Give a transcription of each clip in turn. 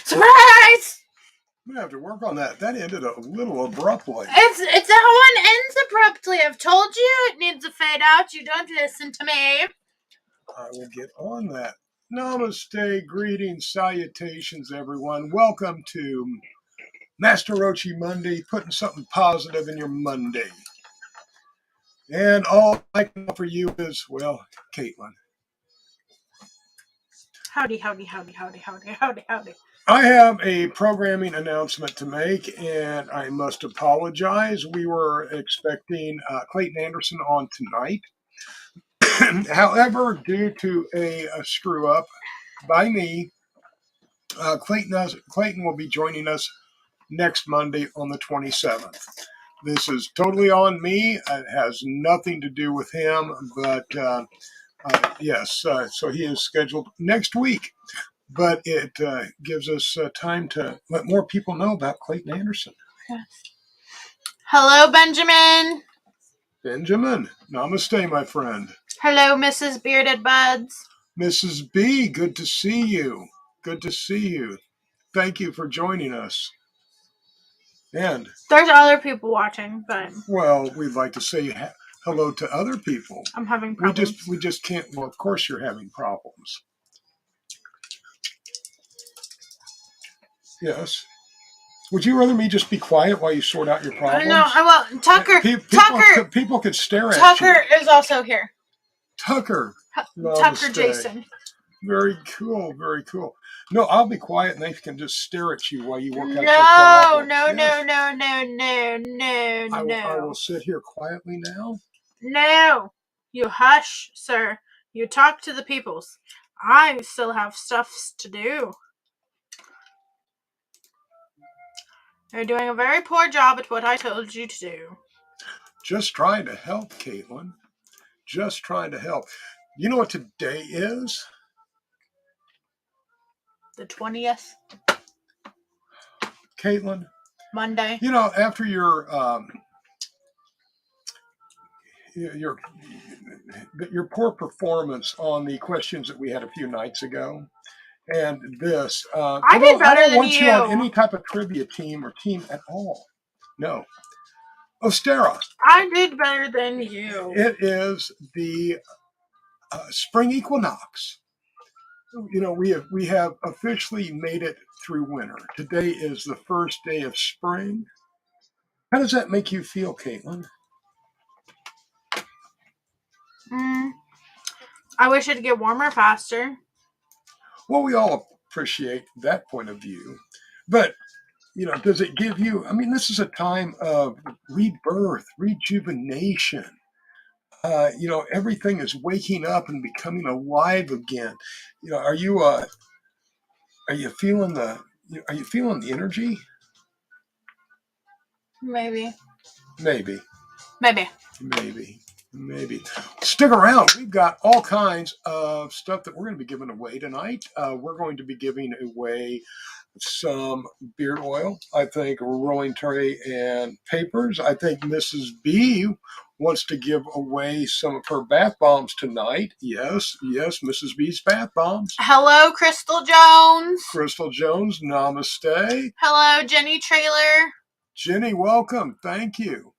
Surprise! I'm going to have to work on that. That ended a little abruptly. It's how one ends abruptly. I've told you it needs a fade out. You don't listen to me. I will get on that. Namaste, greetings, salutations, everyone. Welcome to Master Roachee Monday, putting something positive in your Monday. And all I can offer you is, well, Caitlin. Howdy, howdy, howdy, howdy, howdy, howdy, howdy. I have a programming announcement to make, and I must apologize. We were expecting Clayton Anderson on tonight. However, due to a screw-up by me, Clayton will be joining us next Monday on the 27th. This is totally on me. It has nothing to do with him, but yes, so he is scheduled next week. But it gives us time to let more people know about Clayton Anderson. Yes. Hello, Benjamin. Benjamin, namaste, my friend. Hello, Mrs. Bearded Buds. Mrs. B, good to see you. Good to see you. Thank you for joining us. And there's other people watching, but well, we'd like to say hello to other people. I'm having problems. We just can't. Well, of course you're having problems. Yes. Would you rather me just be quiet while you sort out your problems? No, I will. Tucker. People could stare at you. Tucker is also here. Tucker. Tucker Jason. Very cool. Very cool. No, I'll be quiet and they can just stare at you while you work out your problems. No. I will sit here quietly now. No. You hush, sir. You talk to the peoples. I still have stuff to do. You're doing a very poor job at what I told you to do. Just trying to help, Caitlin. Just trying to help. You know what today is? The 20th. Caitlin. Monday. You know, after your poor performance on the questions that we had a few nights ago, and this, I don't want you on any type of trivia team or team at all. No. Ostera. I did better than you. It is the spring equinox. You know, we have officially made it through winter. Today is the first day of spring. How does that make you feel, Caitlin? I wish it'd get warmer faster. Well, we all appreciate that point of view. But, you know, does it give you, I mean, this is a time of rebirth, rejuvenation. You know, everything is waking up and becoming alive again. You know, are you feeling the energy? Maybe. Stick around. We've got all kinds of stuff that we're going to be giving away tonight. We're going to be giving away some beard oil, I think a rolling tray and papers. I think Mrs. B wants to give away some of her bath bombs tonight. Yes, Mrs. B's bath bombs. Hello, Crystal Jones. Crystal Jones, namaste. Hello, Jenny Trailer. Jenny, welcome. Thank you.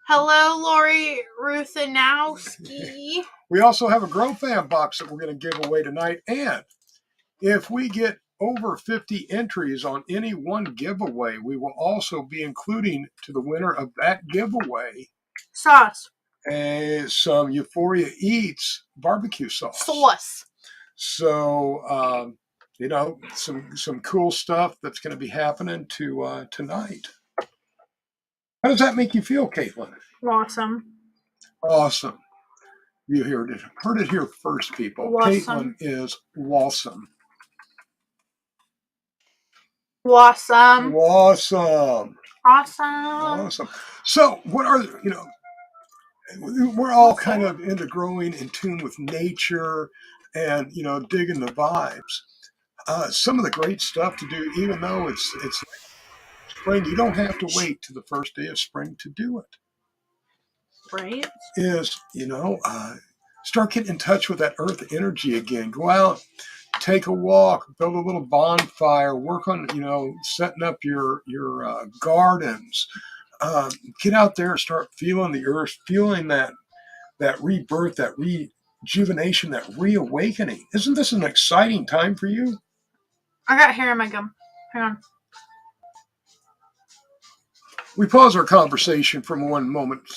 Hello, Lori Ruthanowski. We also have a Grow Fam box that we're going to give away tonight. And if we get over 50 entries on any one giveaway, we will also be including to the winner of that giveaway sauce. Some Euphoria Eats barbecue sauce. So, you know, some cool stuff that's going to be happening tonight. How does that make you feel, Caitlin? Awesome. You heard it here first, people. Awesome. Caitlin is awesome. Awesome. So, what are, you know, we're all kind of into growing in tune with nature and, you know, digging the vibes. Some of the great stuff to do, even though it's spring, you don't have to wait to the first day of spring to do it. Right. Is, you know, start getting in touch with that earth energy again. Go out, take a walk, build a little bonfire, work on, setting up your gardens. Get out there and start feeling the earth, feeling that rebirth, that rejuvenation, that reawakening. Isn't this an exciting time for you? I got hair in my gum. Hang on. We pause our conversation for one moment,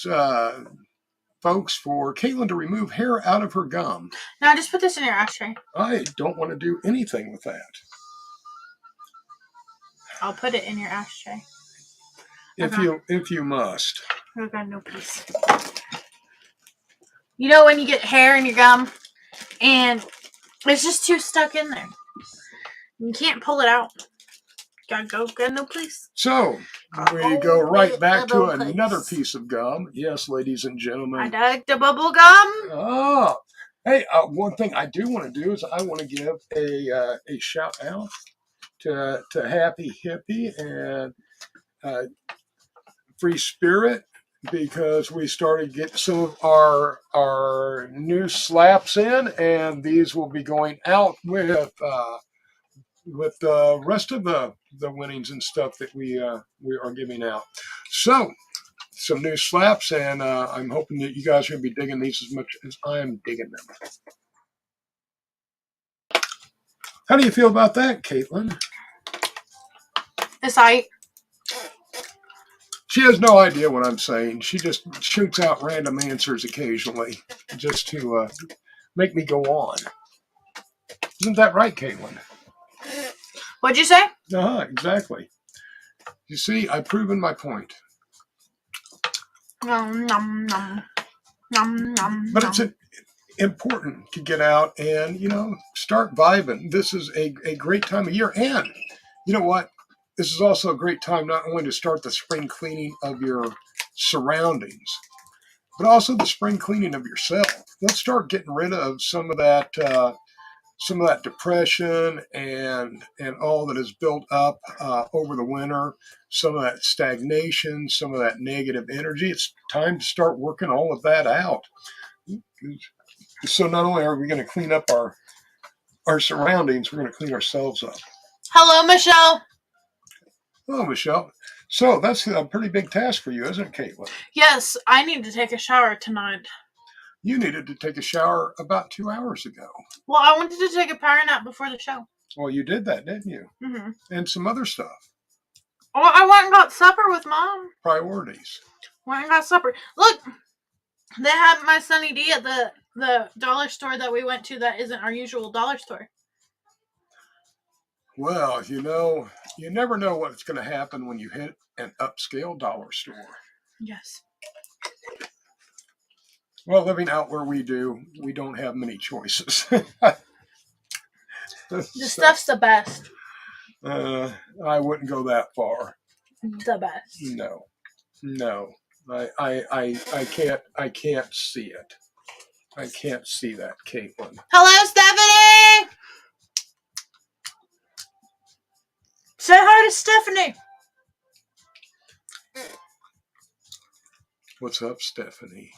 folks, for Caitlin to remove hair out of her gum. Now just put this in your ashtray. I don't want to do anything with that. I'll put it in your ashtray. If you must. Oh God, no, please. You know when you get hair in your gum and it's just too stuck in there. You can't pull it out. Gotta go, God, no, please. So, we go right back to another piece of gum. Yes, ladies and gentlemen. I like the bubble gum. Oh. Hey, one thing I do want to do is I want to give a shout out to Happy Hippie and Free Spirit, because we started getting some of our new slaps in, and these will be going out with the rest of the winnings and stuff that we are giving out. So some new slaps, and I'm hoping that you guys are going to be digging these as much as I'm digging them. How do you feel about that, Caitlin? It's aight. She has no idea what I'm saying. She just shoots out random answers occasionally just to make me go on. Isn't that right, Caitlin? What'd you say? Exactly. You see, I've proven my point. Nom, nom, nom. Nom, nom, but it's important to get out and, start vibing. This is a great time of year. And you know what? This is also a great time not only to start the spring cleaning of your surroundings, but also the spring cleaning of yourself. Let's start getting rid of some of that depression and all that is built up over the winter, some of that stagnation, some of that negative energy. It's time to start working all of that out. So not only are we going to clean up our surroundings, we're going to clean ourselves up. Hello, Michelle. Hello, Michelle. So that's a pretty big task for you, isn't it, Caitlin? Yes, I need to take a shower tonight. You needed to take a shower about 2 hours ago. Well, I wanted to take a power nap before the show. Well, you did that, didn't you? Mm-hmm. And some other stuff. Well, I went and got supper with Mom. Priorities. Went and got supper. Look, they had my Sunny D at the dollar store that we went to that isn't our usual dollar store. Well, you never know what's going to happen when you hit an upscale dollar store. Yes. Well, living out where we do, we don't have many choices. The stuff's the best. I wouldn't go that far. The best. No. I can't see it. I can't see that, Caitlin. Hello, Stephanie! Say hi to Stephanie. What's up, Stephanie?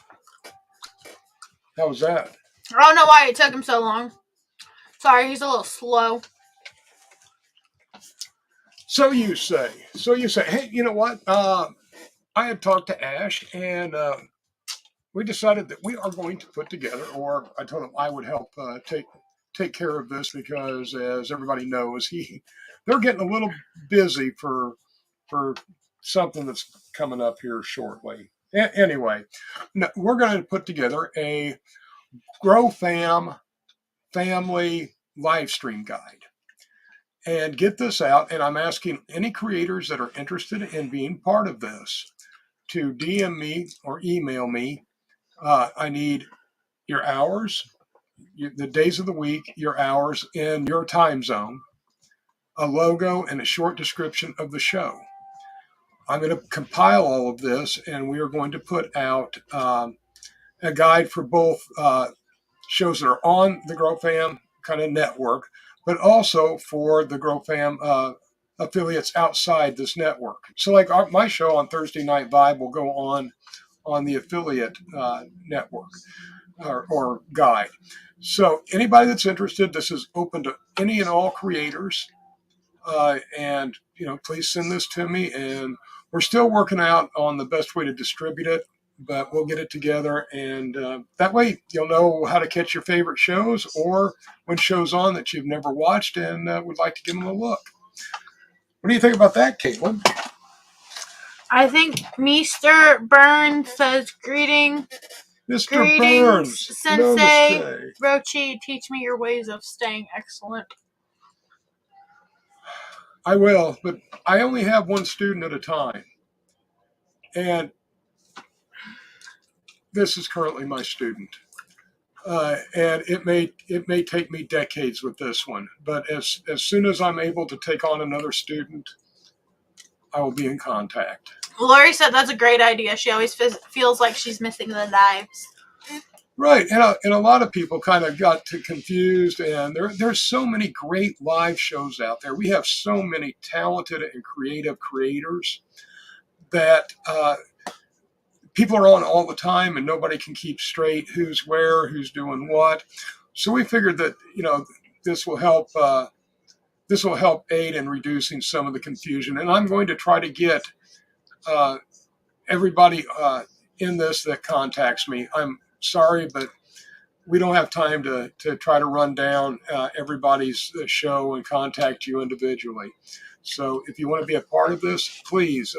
How was that? I don't know why it took him so long. Sorry, he's a little slow. So you say. Hey, you know what? I had talked to Ash, and we decided that we are going to put together, or I told him I would help take care of this, because, as everybody knows, they're getting a little busy for something that's coming up here shortly. Anyway, we're going to put together a Grow family live stream guide and get this out. And I'm asking any creators that are interested in being part of this to DM me or email me. I need your hours, the days of the week, your hours in your time zone, a logo, and a short description of the show. I'm going to compile all of this, and we are going to put out a guide for both shows that are on the Grow Fam kind of network, but also for the Grow Fam affiliates outside this network. So like my show on Thursday Night Vibe will go on the affiliate network. or guide. So anybody that's interested, this is open to any and all creators. And please send this to me. And we're still working out on the best way to distribute it, but we'll get it together, and that way you'll know how to catch your favorite shows, or when shows on that you've never watched and would like to give them a look. What do you think about that, Caitlin? I think Mr. Burns says greetings. Mr. Burns, Sensei. Namaste. Roachee, teach me your ways of staying excellent. I will, but I only have one student at a time. And this is currently my student. And it may take me decades with this one, but as soon as I'm able to take on another student, I will be in contact. Lori said that's a great idea. She always feels like she's missing the lives. Right, and a lot of people kind of got too confused, and there's so many great live shows out there. We have so many talented and creative creators that people are on all the time, and nobody can keep straight who's where, who's doing what. So we figured that this will help. This will help aid in reducing some of the confusion, and I'm going to try to get everybody in this that contacts me. I'm sorry, but we don't have time to try to run down everybody's show and contact you individually. So if you want to be a part of this, please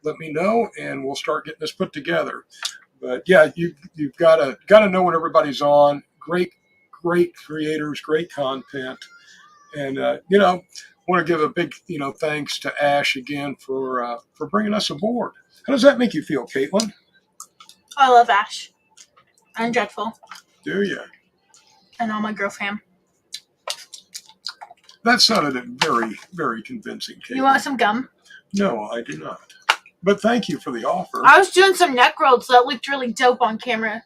let me know, and we'll start getting this put together. But yeah, you've got to know when everybody's on. Great creators, great content, and want to give a big thanks to Ash again for bringing us aboard. How does that make you feel, Caitlin? I love Ash. I'm dreadful. Do you? And all my girl fam. That sounded very, very convincing, Caitlin. You want some gum? No, I do not. But thank you for the offer. I was doing some neck rolls that looked really dope on camera.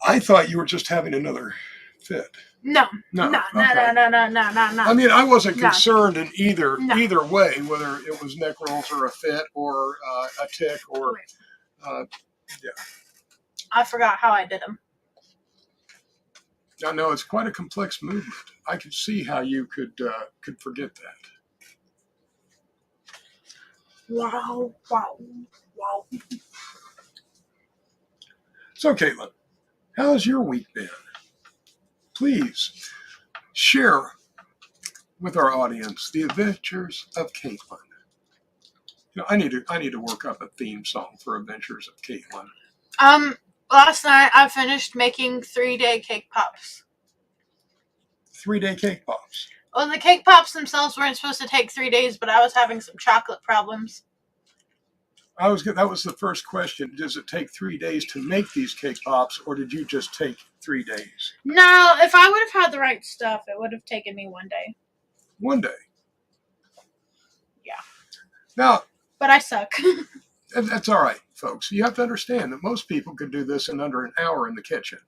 I thought you were just having another fit. No. No. I mean, I wasn't concerned in either way, whether it was neck rolls or a fit or a tick or yeah. I forgot how I did them. I know it's quite a complex movement. I could see how you could forget that. Wow. So, Caitlin, how's your week been? Please share with our audience the adventures of Caitlin. I need to work up a theme song for Adventures of Caitlin. Last night I finished making 3-day cake pops. 3-day cake pops. Well, the cake pops themselves weren't supposed to take 3 days, but I was having some chocolate problems. That was the first question. Does it take 3 days to make these cake pops, or did you just take 3 days? No, if I would have had the right stuff, it would have taken me 1 day. 1 day? Yeah. Now. But I suck. That's all right, folks. You have to understand that most people could do this in under an hour in the kitchen.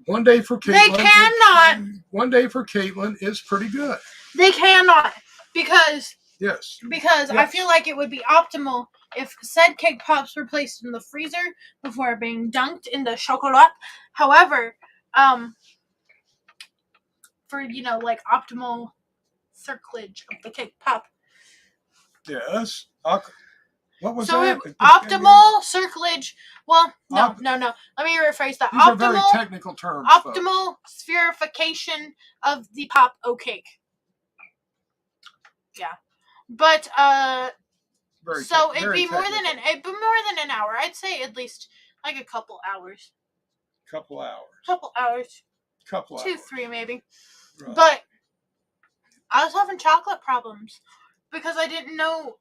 1 day for Caitlin. They cannot. 1 day for Caitlin is pretty good. They cannot. Because yes. I feel like it would be optimal if said cake pops were placed in the freezer before being dunked in the chocolat. However, for optimal circlage of the cake pop. Yes. What was so that? Optimal circlage. Well, no. Let me rephrase that. These are very technical terms. Optimal folks. spherification of the pop cake. Yeah, but it'd be more than an hour. I'd say at least like a couple hours. Couple hours. 2, 3 maybe. Right. But I was having chocolate problems because I didn't know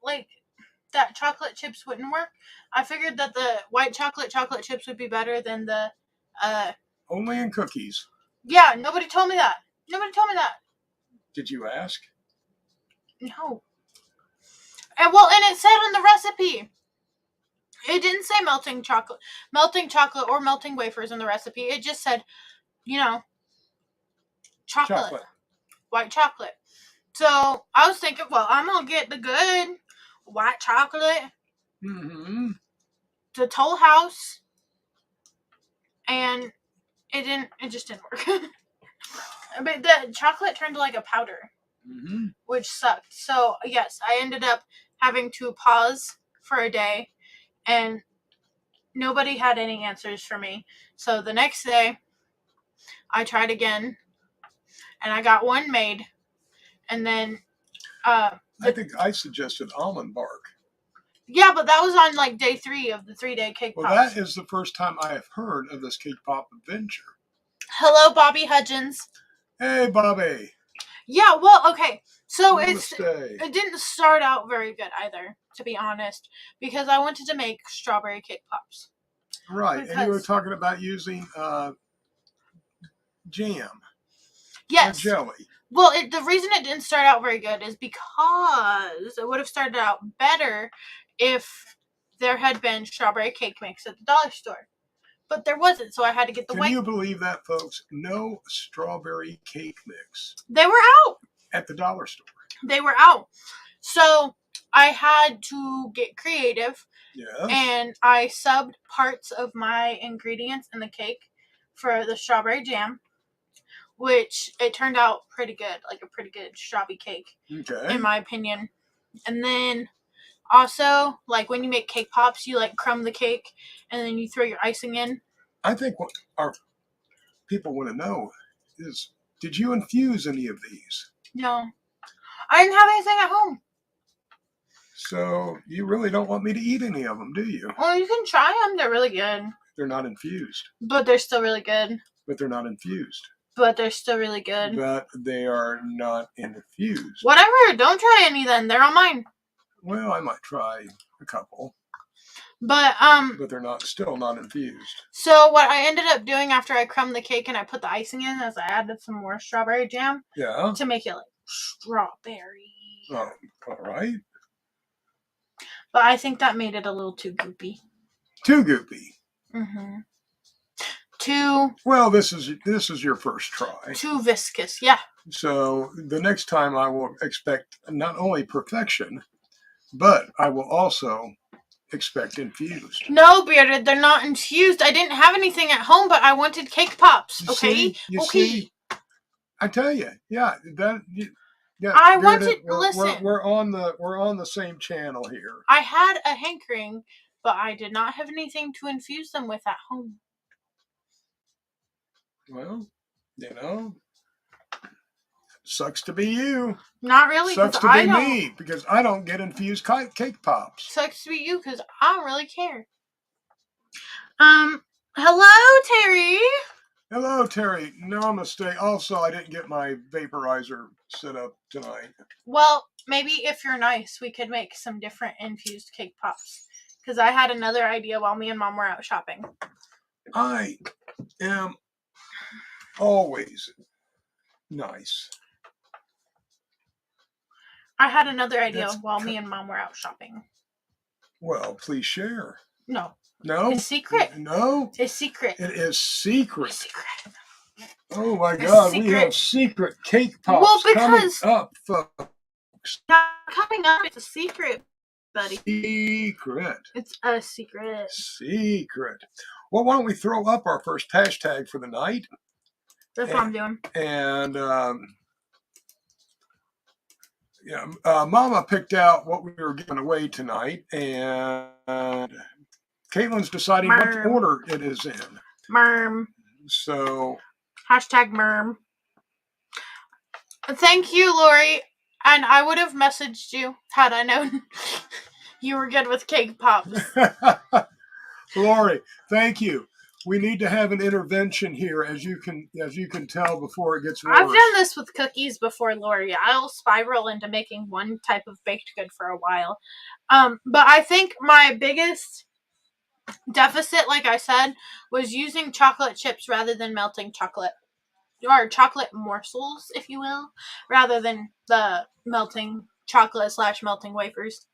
that chocolate chips wouldn't work. I figured that the white chocolate chips would be better than the only in cookies. Yeah, nobody told me that. Did you ask? No. And it said on the recipe. It didn't say melting chocolate or melting wafers in the recipe. It just said, chocolate. White chocolate. So I was thinking, well, I'm going to get the good white chocolate. Mm-hmm. The Toll House. and it just didn't work. But the chocolate turned to like a powder, which sucked. So yes, I ended up having to pause for a day, and nobody had any answers for me. So the next day, I tried again, and I got one made, and then I think I suggested almond bark. yeah, but that was on like day 3 of the 3-day cake Well, pops. that is the first time I have heard of this cake pop adventure. Hello, Bobby Hudgens. Hey, Bobby. Yeah, well, okay. So Namaste. it didn't start out very good either, to be honest, because I wanted to make strawberry cake pops. Right, and you were talking about using jam. Yes. Or jelly. Well, the reason it didn't start out very good is because it would have started out better if there had been strawberry cake mix at the dollar store. But there wasn't, so I had to get the white. Can you believe that, folks? No strawberry cake mix. They were out. At the dollar store. They were out. So I had to get creative. Yes. And I subbed parts of my ingredients in the cake for the strawberry jam, which it turned out pretty good, like a pretty good strawberry cake, in my opinion. And then also, like when you make cake pops, you like crumb the cake and then you throw your icing in. I think what our people want to know is, did you infuse any of these? No. I didn't have anything at home. So you really don't want me to eat any of them, do you? Well, you can try them. They're really good. They're not infused. But they're still really good. But they're not infused. But they're still really good. But they are not infused. Whatever. Don't try any then. They're on mine. Well, I might try a couple. But they're still not infused. So what I ended up doing after I crumbed the cake and I put the icing in is I added some more strawberry jam. Yeah. To make it like strawberry. Oh, all right. But I think that made it a little too goopy. Too goopy. Mm-hmm. Too. Well, this is your first try. Too viscous, yeah. So the next time I will expect not only perfection, but I will also expect infused. No, Bearded, they're not infused. I didn't have anything at home, but I wanted cake pops. Okay, you see? I tell you, yeah, yeah. I wanted. Listen, we're on the same channel here. I had a hankering, but I did not have anything to infuse them with at home. Well, sucks to be you. Not really. Sucks to be me because I don't get infused cake pops. Sucks to be you because I don't really care. Hello, Terry. Hello, Terry. Namaste. Also, I didn't get my vaporizer set up tonight. Well, maybe if you're nice, we could make some different infused cake pops. Because I had another idea while me and Mom were out shopping. I am always nice. I had another idea while me and Mom were out shopping. Well, please share. No. No? It's secret. No? It's secret. It is secret. It's secret. Oh my God, we have secret cake pops coming up, folks. Not coming up, it's a secret, buddy. Secret. It's a secret. Secret. Well, why don't we throw up our first hashtag for the night? That's what I'm doing. And Mama picked out what we were giving away tonight, and Caitlin's deciding what order it is in. Merm. So. Hashtag merm. Thank you, Lori. And I would have messaged you had I known you were good with cake pops. Lori, thank you. We need to have an intervention here, as you can tell, before it gets worse. I've done this with cookies before, Lori. I'll spiral into making one type of baked good for a while. But I think my biggest deficit, like I said, was using chocolate chips rather than melting chocolate. Or chocolate morsels, if you will, rather than the melting chocolate / melting wafers.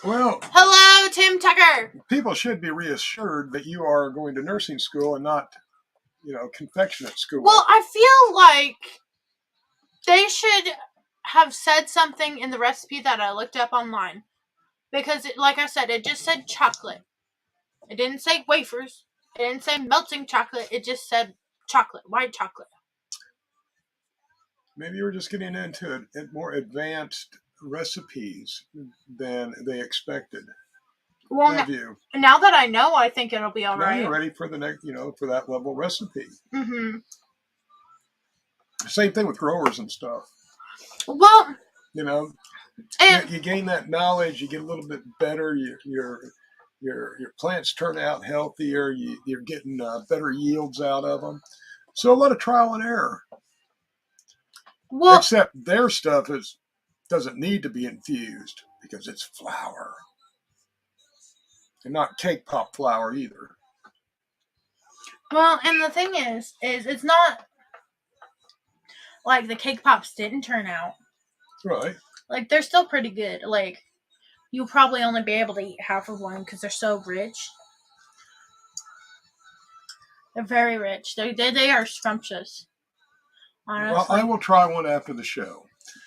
Well, hello, Tim Tucker. People should be reassured that you are going to nursing school and not, confectionate school. Well, I feel like they should have said something in the recipe that I looked up online. Because, like I said, it just said chocolate. It didn't say wafers. It didn't say melting chocolate. It just said chocolate, white chocolate. Maybe you were just getting into more advanced recipes than they expected. Well, now that I know, I think it'll be all right. Now you're ready for the next, for that level recipe. Mm-hmm. Same thing with growers and stuff. Well, you gain that knowledge, you get a little bit better. Your plants turn out healthier. You're getting better yields out of them. So a lot of trial and error. Well, except their stuff doesn't need to be infused because it's flour, and not cake pop flour either. Well, and the thing is it's not like the cake pops didn't turn out. Right. Like, they're still pretty good. Like, you'll probably only be able to eat half of one because they're so rich. They're very rich. They are scrumptious. Honestly. Well, I will try one after the show.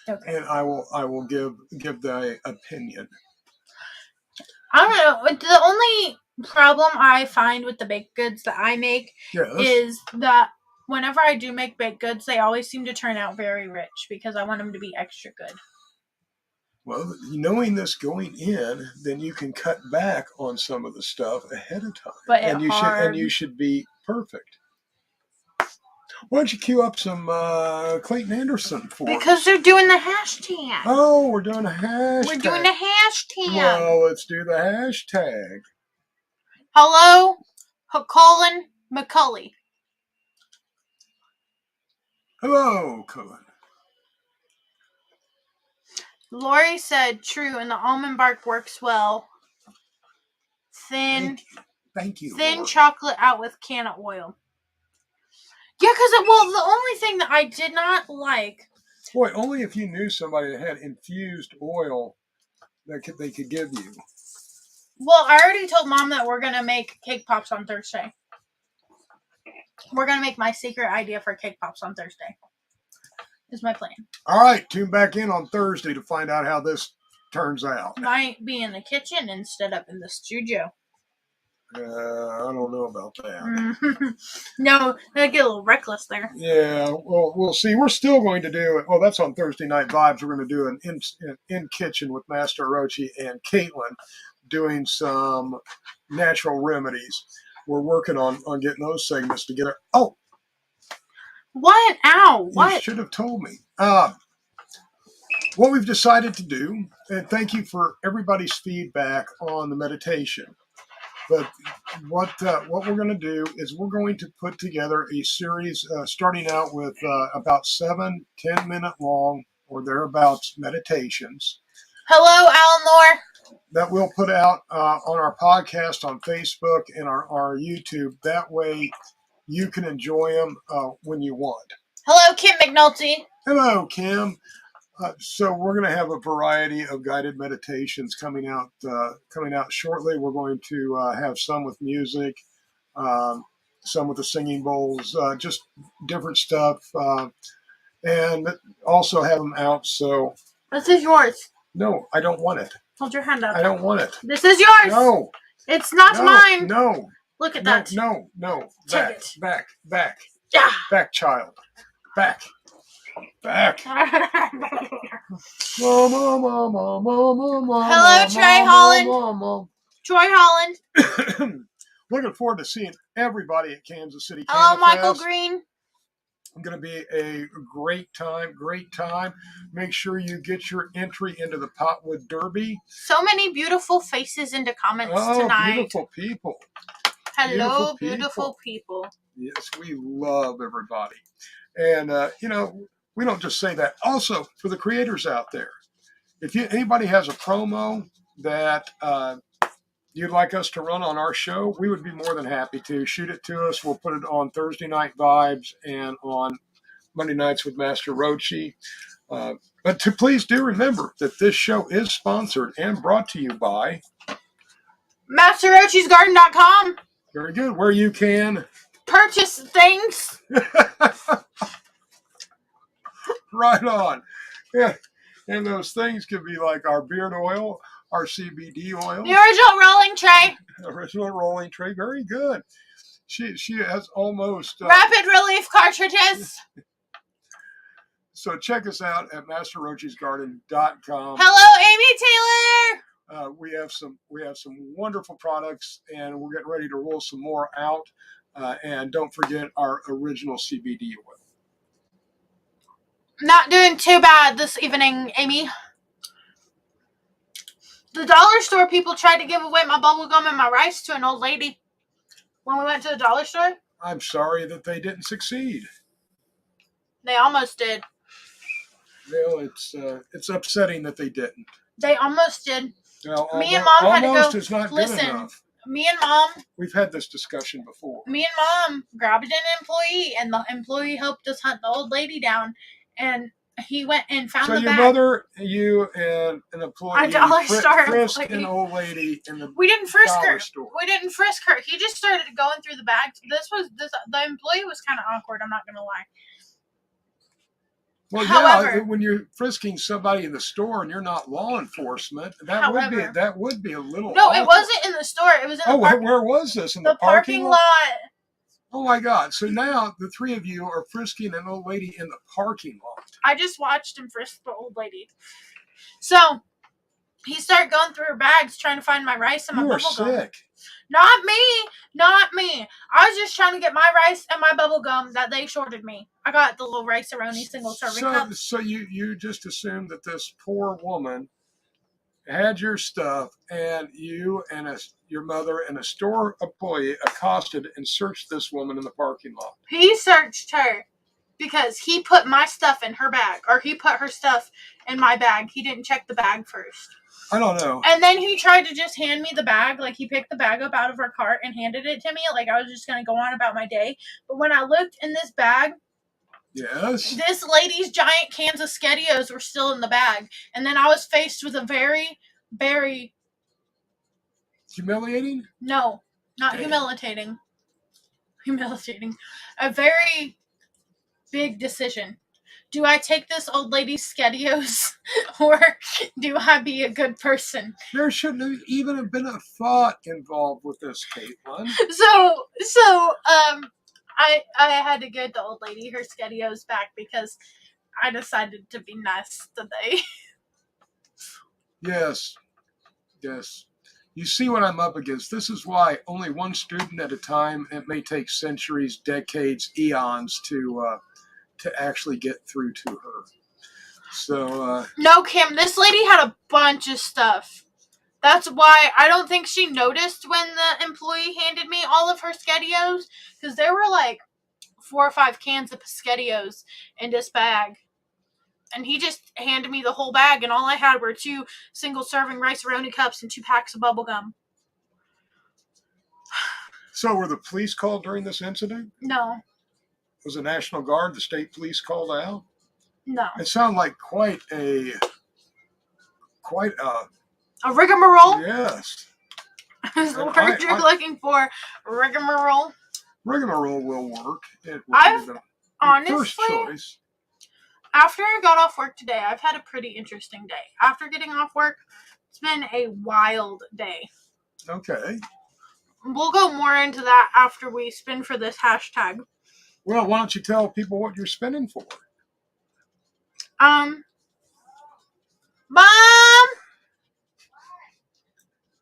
Okay. And I will give the opinion. I don't know. The only problem I find with the baked goods that I make is that whenever I do make baked goods, they always seem to turn out very rich because I want them to be extra good. Well, knowing this going in, then you can cut back on some of the stuff ahead of time. But you should be perfect. Why don't you cue up some Clayton Anderson for us? Because they're doing the hashtag. Oh, we're doing a hashtag. We're doing a hashtag. Well, let's do the hashtag. Hello, Colin McCulley. Hello, Colin. Lori said, true, and the almond bark works well. Thank you, thin Lord. Chocolate out with can of oil. Yeah, because, the only thing that I did not like... Boy, only if you knew somebody that had infused oil that they could give you. Well, I already told Mom that we're going to make cake pops on Thursday. We're going to make my secret idea for cake pops on Thursday. Is my plan. All right, tune back in on Thursday to find out how this turns out. Might be in the kitchen instead of in the studio. I don't know about that. No, I get a little reckless there. Yeah, well, we'll see. We're still going to do it. Well, that's on Thursday Night Vibes. We're going to do an in kitchen with Master Roachee and Caitlin doing some natural remedies. We're working on getting those segments together. Oh! What? Ow! What? You should have told me. What we've decided to do, and thank you for everybody's feedback on the meditation. But what we're going to do is we're going to put together a series starting out with about 7-10 minute long or thereabouts meditations. Hello, Alan Moore. That we'll put out on our podcast on Facebook and our YouTube. That way you can enjoy them when you want. Hello, Kim McNulty. Hello, Kim. So we're going to have a variety of guided meditations coming out shortly. We're going to have some with music, some with the singing bowls, just different stuff, and also have them out. So this is yours. No, I don't want it. Hold your hand up. I don't want it. This is yours. No, it's not mine. No. Look at that. No. Take it. Back. Yeah. Back, child. Back. Hello, Troy Holland. Troy Holland. Looking forward to seeing everybody at Kansas City. Hello, Michael Green. It's going to be a great time. Make sure you get your entry into the Potwood Derby. So many beautiful faces into comments tonight. Beautiful people. Hello, beautiful people. Yes, we love everybody. And, we don't just say that. Also, for the creators out there, if anybody has a promo that you'd like us to run on our show, we would be more than happy to. Shoot it to us. We'll put it on Thursday Night Vibes and on Monday Nights with Master Roachee. But please do remember that this show is sponsored and brought to you by MasterRoachee'sGarden.com. Very good. Where you can purchase things. Right on. Yeah. And those things could be like our beard oil, our CBD oil. The original rolling tray. Original rolling tray. Very good. She has almost Rapid relief cartridges. So check us out at masterroacheesgarden.com. Hello, Amy Taylor. We have some wonderful products, and we're getting ready to roll some more out. And don't forget our original CBD oil. Not doing too bad this evening, Amy. The dollar store people tried to give away my bubble gum and my rice to an old lady when we went to the dollar store. I'm sorry that they didn't succeed. They almost did. Well, it's upsetting that they didn't. They almost did. Well, me and Mom had to go. Is not listen, good enough. Me and Mom. We've had this discussion before. Me and Mom grabbed an employee, and the employee helped us hunt the old lady down, and he went and found the bag. So your mother, you, and an employee frisked an old lady in the We didn't frisk her. Store. We didn't frisk her. He just started going through the bags. The employee was kind of awkward. I'm not gonna lie. Well, however, when you're frisking somebody in the store and you're not law enforcement, that would be a little. No, awkward. It wasn't in the store. It was in the where was this? In the parking lot? Oh my God! So now the three of you are frisking an old lady in the parking lot. I just watched him frisk the old lady. So he started going through her bags trying to find my rice and my bubble gum. You were sick. Not me. I was just trying to get my rice and my bubble gum that they shorted me. I got the little rice-a-roni single serving cup. So you just assumed that this poor woman had your stuff, and you and your mother and a store employee accosted and searched this woman in the parking lot. He searched her because he put my stuff in her bag, or he put her stuff in my bag. He didn't check the bag first. I don't know. And then he tried to just hand me the bag. Like, he picked the bag up out of her cart and handed it to me. Like, I was just going to go on about my day. But when I looked in this bag, yes, this lady's giant cans of SpaghettiOs were still in the bag. And then I was faced with a very, very... Humiliating? No, not humiliating. Humiliating. A very big decision. Do I take this old lady's SpaghettiOs, or do I be a good person? There shouldn't have even been a thought involved with this, Caitlin. So, I had to give the old lady her SpaghettiOs back because I decided to be nice today. Yes. You see what I'm up against. This is why only one student at a time. It may take centuries, decades, eons to actually get through to her. So no, Kim, this lady had a bunch of stuff. That's why I don't think she noticed when the employee handed me all of her SpaghettiOs, because there were like 4 or 5 cans of SpaghettiOs in this bag. And he just handed me the whole bag, and all I had were 2 single-serving rice-a-roni cups and 2 packs of bubble gum. So were the police called during this incident? No. Was the National Guard, the state police called out? No. It sounded like quite a rigmarole? Yes. Is the word you're looking for. Rigmarole. Rigmarole will work. Honestly, first choice. After I got off work today, I've had a pretty interesting day. After getting off work, it's been a wild day. Okay. We'll go more into that after we spin for this hashtag. Well, why don't you tell people what you're spinning for? Mom?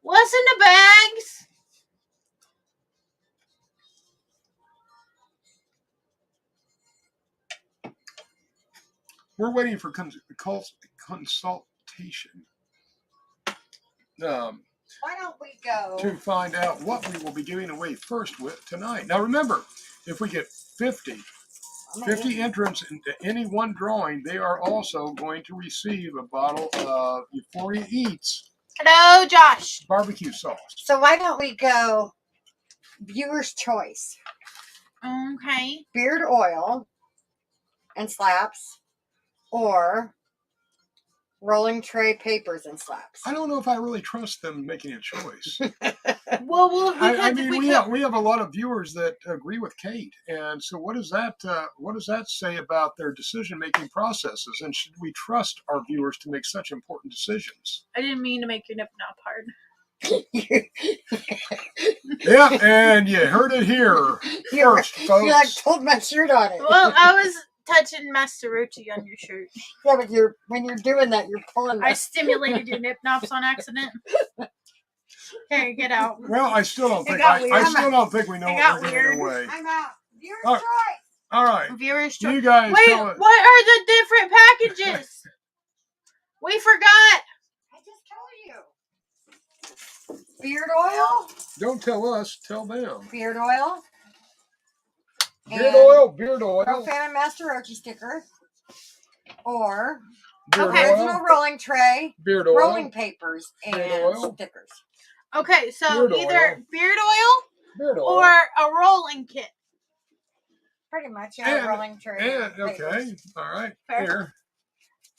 What's in the bags? We're waiting for consultation. Why don't we go to find out what we will be giving away first with tonight. Now remember, if we get 50 entrants into any one drawing, they are also going to receive a bottle of Euphoria Eats. Hello, Josh. Barbecue sauce. So why don't we go viewer's choice? Okay. Beard oil and slaps, or rolling tray papers and slaps. I don't know if I really trust them making a choice. Well, we have a lot of viewers that agree with Kate, and so what does that say about their decision-making processes? And should we trust our viewers to make such important decisions? I didn't mean to make your nip nop hard. Yeah, and you heard it here first, folks. You like pulled my shirt on it. Well, I was touching Master Roachee on your shirt. Yeah, but when you're doing that, you're pulling. I stimulated your nip nops on accident. Here, get out. Well, I still don't think got weird. I still don't think we know It what got we're weird. giving away. I'm out. Viewer's All right. choice. All right, Viewers, you guys wait, tell it. what are the different packages? We forgot. I just told you. Beard oil. Don't tell us, tell them. Beard oil. Beard oil, beard oil. Profan and Master Roachee sticker. Or Beard Okay. original oil. rolling tray, Beard oil. rolling papers, and Beard oil. stickers. Okay, so Beard either oil. beard oil Beard oil. or a rolling kit. Pretty much, yeah, And- rolling tray. And, papers. okay, all right. Fair. Here.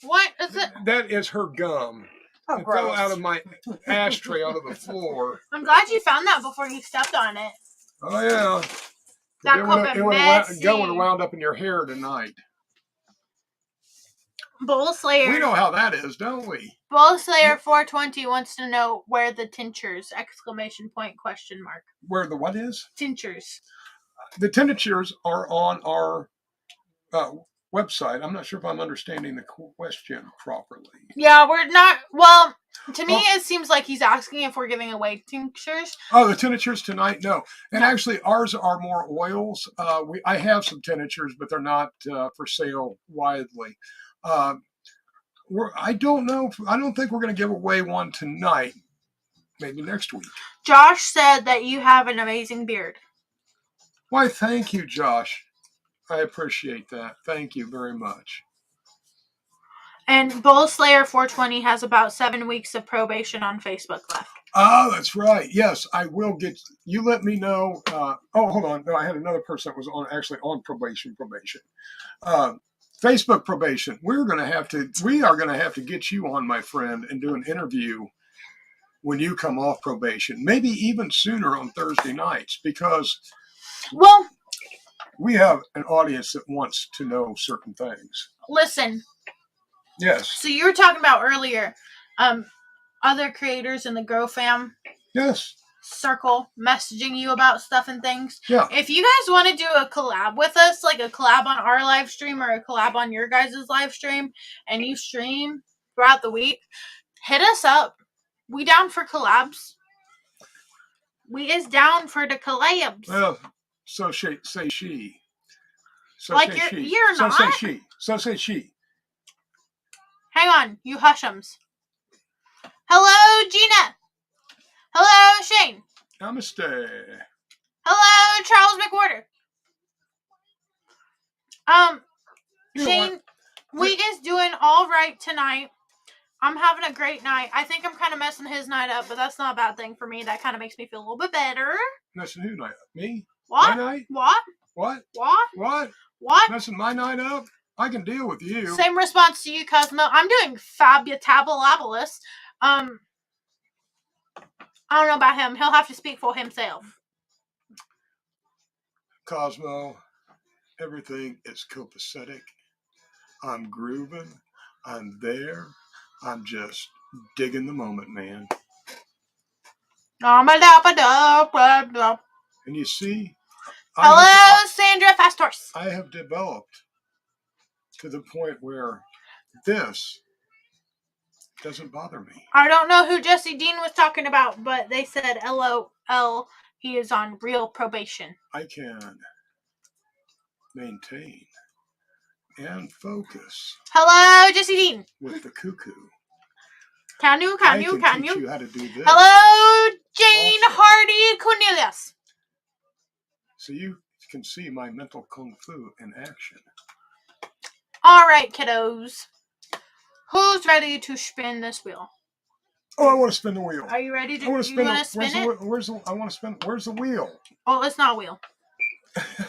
What is it? That is her gum. Oh, It fell gross. out of my ashtray onto the floor. I'm glad you found that before you stepped on it. Oh yeah. That It could would have have messy. wound up in your hair tonight. Bull Slayer. We know how that is, don't we? Bull Slayer 420 wants to know where the tinctures ! Question mark. Where the what is? Tinctures. The tinctures are on our website. I'm not sure if I'm understanding the question properly. Yeah, we're not. Well, to me, Oh. it seems like he's asking if we're giving away tinctures. Oh, the tinctures tonight? No. And No. actually, ours are more oils. I have some tinctures, but they're not for sale widely. I don't know. I don't think we're going to give away one tonight. Maybe next week. Josh said that you have an amazing beard. Why, thank you, Josh. I appreciate that. Thank you very much. And Bull Slayer 420 has about 7 weeks of probation on Facebook left. Oh, that's right. Yes, I will get. You let me know. Hold on. No, I had another person that was on probation. Facebook probation. We are going to have to get you on, my friend, and do an interview when you come off probation. Maybe even sooner on Thursday nights, because Well, we have an audience that wants to know certain things. listen. Yes. So you were talking about earlier, other creators in the Grow Fam Yes. circle messaging you about stuff and things. Yeah. If you guys want to do a collab with us, like a collab on our live stream or a collab on your guys' live stream, and you stream throughout the week, hit us up. We down for collabs. We is down for the collabs. Well, so say she. So Like say she. you're so not? say she. So say she. Hang on, you hushums. Hello, Gina. Hello, Shane. Namaste. Hello, Charles McWhorter. You know Shane, we is doing all right tonight. I'm having a great night. I think I'm kind of messing his night up, but that's not a bad thing for me. That kind of makes me feel a little bit better. Messing who night? Me? What? My night? What? What? What? What? What? Messing my night up? I can deal with you. Same response to you, Cosmo. I'm doing fabulous. I don't know about him. He'll have to speak for himself. Cosmo, everything is copacetic. I'm grooving. I'm there. I'm just digging the moment, man. And you see, Hello, Sandra Fast Horse. I have developed to the point where this doesn't bother me. I don't know who Jesse Dean was talking about, but they said LOL, he is on real probation. I can maintain and focus Hello, Jesse Dean. with the cuckoo. Can you? I can teach you how to do this. Hello, Jane Also. Hardy Cornelius. So you can see my mental kung fu in action. All right, kiddos. Who's ready to spin this wheel? Oh, I want to spin the wheel. Are you ready to? I want to spin. You want to spin it? Where's the wheel? Oh, it's not a wheel.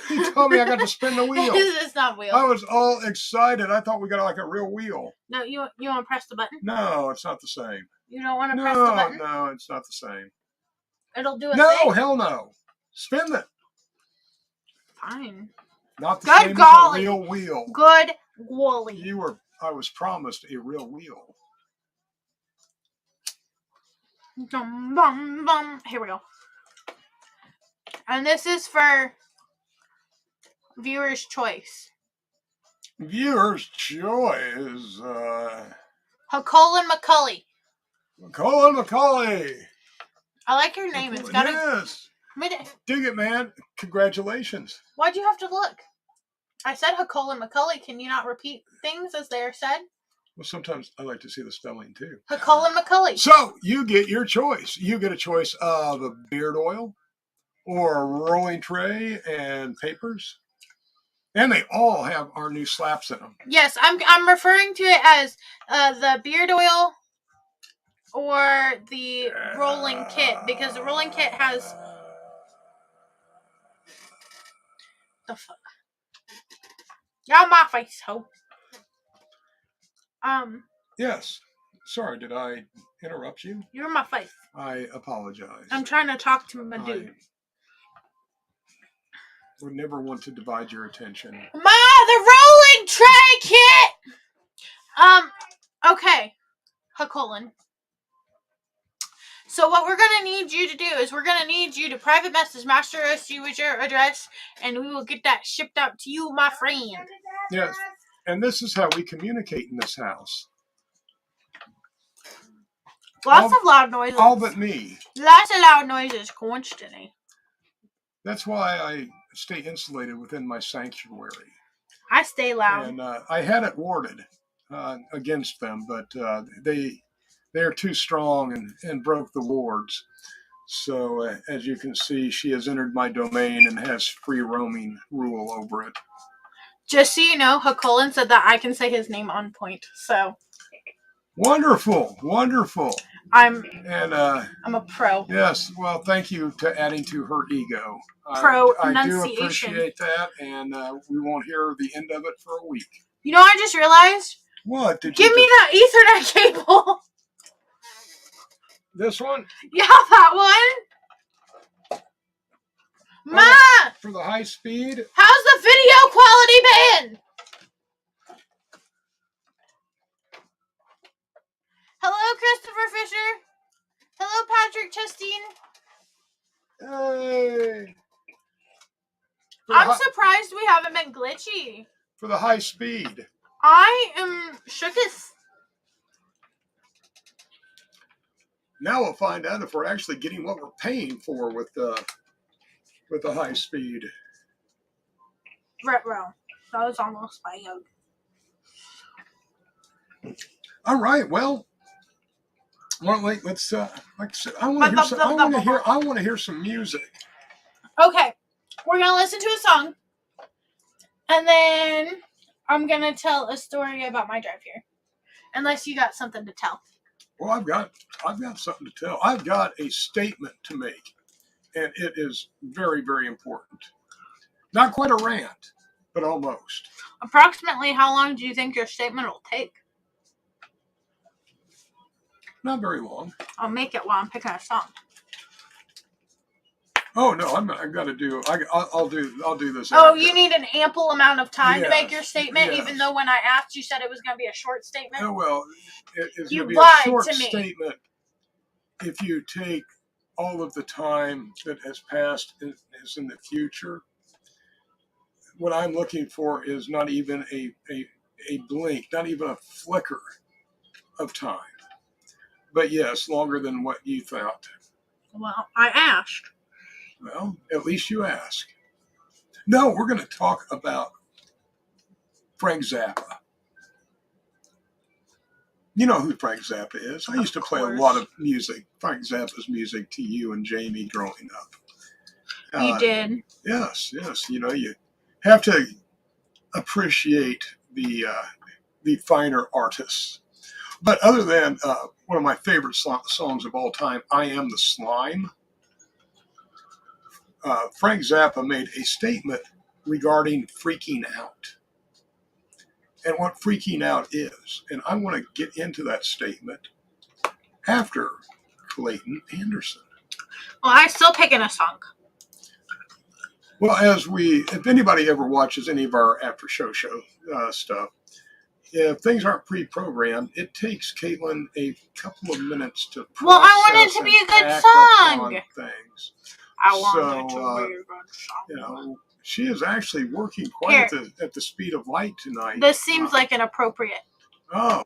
You told me I got to spin the wheel. It's not a wheel. I was all excited. I thought we got like a real wheel. No, you want to press the button? No, it's not the same. You don't want to press the button? No, it's not the same. It'll do a No, thing? hell no. Spin it. Fine. Not the Good same golly. as a real wheel. Good golly. I was promised a real wheel. Dum, bum, bum. Here we go. And this is for viewer's choice. Viewer's choice. Colin McCulley. Colin McCauley. I like your name. It's got Yes. Dig it, man. Congratulations. Why'd you have to look? I said Colin McCulley. Can you not repeat things as they are said? Well, sometimes I like to see the spelling too. Colin McCulley. So you get your choice. You get a choice of a beard oil or a rolling tray and papers. And they all have our new slaps in them. Yes, I'm referring to it as the beard oil or the rolling kit, because the rolling kit has the fuck. Y'all my face, ho. Yes. Sorry, did I interrupt you? You're my face. I apologize. I'm trying to talk to my dude. I would never want to divide your attention. The rolling tray kit! Okay. Colin. So what we're going to need you to do is we're going to need you to private message Master OC with your address, and we will get that shipped out to you, my friend. Yes. And this is how we communicate in this house. Lots of loud noises. All but me. Lots of loud noises constantly. That's why I stay insulated within my sanctuary. I stay loud. And I had it warded against them, but they're too strong and broke the wards. So as you can see, she has entered my domain and has free roaming rule over it. Just so you know, Colin said that I can say his name on point. So wonderful. I'm a pro. Yes, well, thank you to adding to her ego. I do appreciate that, and we won't hear the end of it for a week. You know, I just realized. What? Give me that Ethernet cable. This one? Yeah, that one. Ma! For the high speed? How's the video quality been? Hello, Christopher Fisher. Hello, Patrick Chasteen. Hey. I'm surprised we haven't been glitchy. For the high speed. I am shooketh. Now we'll find out if we're actually getting what we're paying for with the high speed. Retro. That was almost my All right. Well, let's. Like I said, I want to hear some music. Okay, we're gonna listen to a song, and then I'm gonna tell a story about my drive here. Unless you got something to tell. Well, I've got something to tell. I've got a statement to make, and it is very, very important. Not quite a rant, but almost. Approximately how long do you think your statement will take? Not very long. I'll make it while I'm picking a song. Oh no, I've got to do. I'll do this. Oh, after. you need an ample amount of time to make your statement, yes. even though when I asked, you said it was going to be a short statement. Oh well, it's you going to be a short to me. statement if you take all of the time that has passed is in the future. What I'm looking for is not even a blink, not even a flicker of time. But yes, longer than what you thought. Well, I asked. Well, at least you ask. No, we're going to talk about Frank Zappa. You know who Frank Zappa is. I used to play a lot of music, Frank Zappa's music, to you and Jamie growing up. You did? Yes. You know, you have to appreciate the finer artists. But other than one of my favorite songs of all time, I Am the Slime, Frank Zappa made a statement regarding freaking out and what freaking out is. And I want to get into that statement after Clayton Anderson. Well, I'm still picking a song. Well, if anybody ever watches any of our after show stuff, if things aren't pre-programmed, it takes Caitlin a couple of minutes to process. Well, I want it to be a good song. Things. I want it to be a good song. You know, she is actually working quite at the speed of light tonight. This seems like inappropriate. Oh.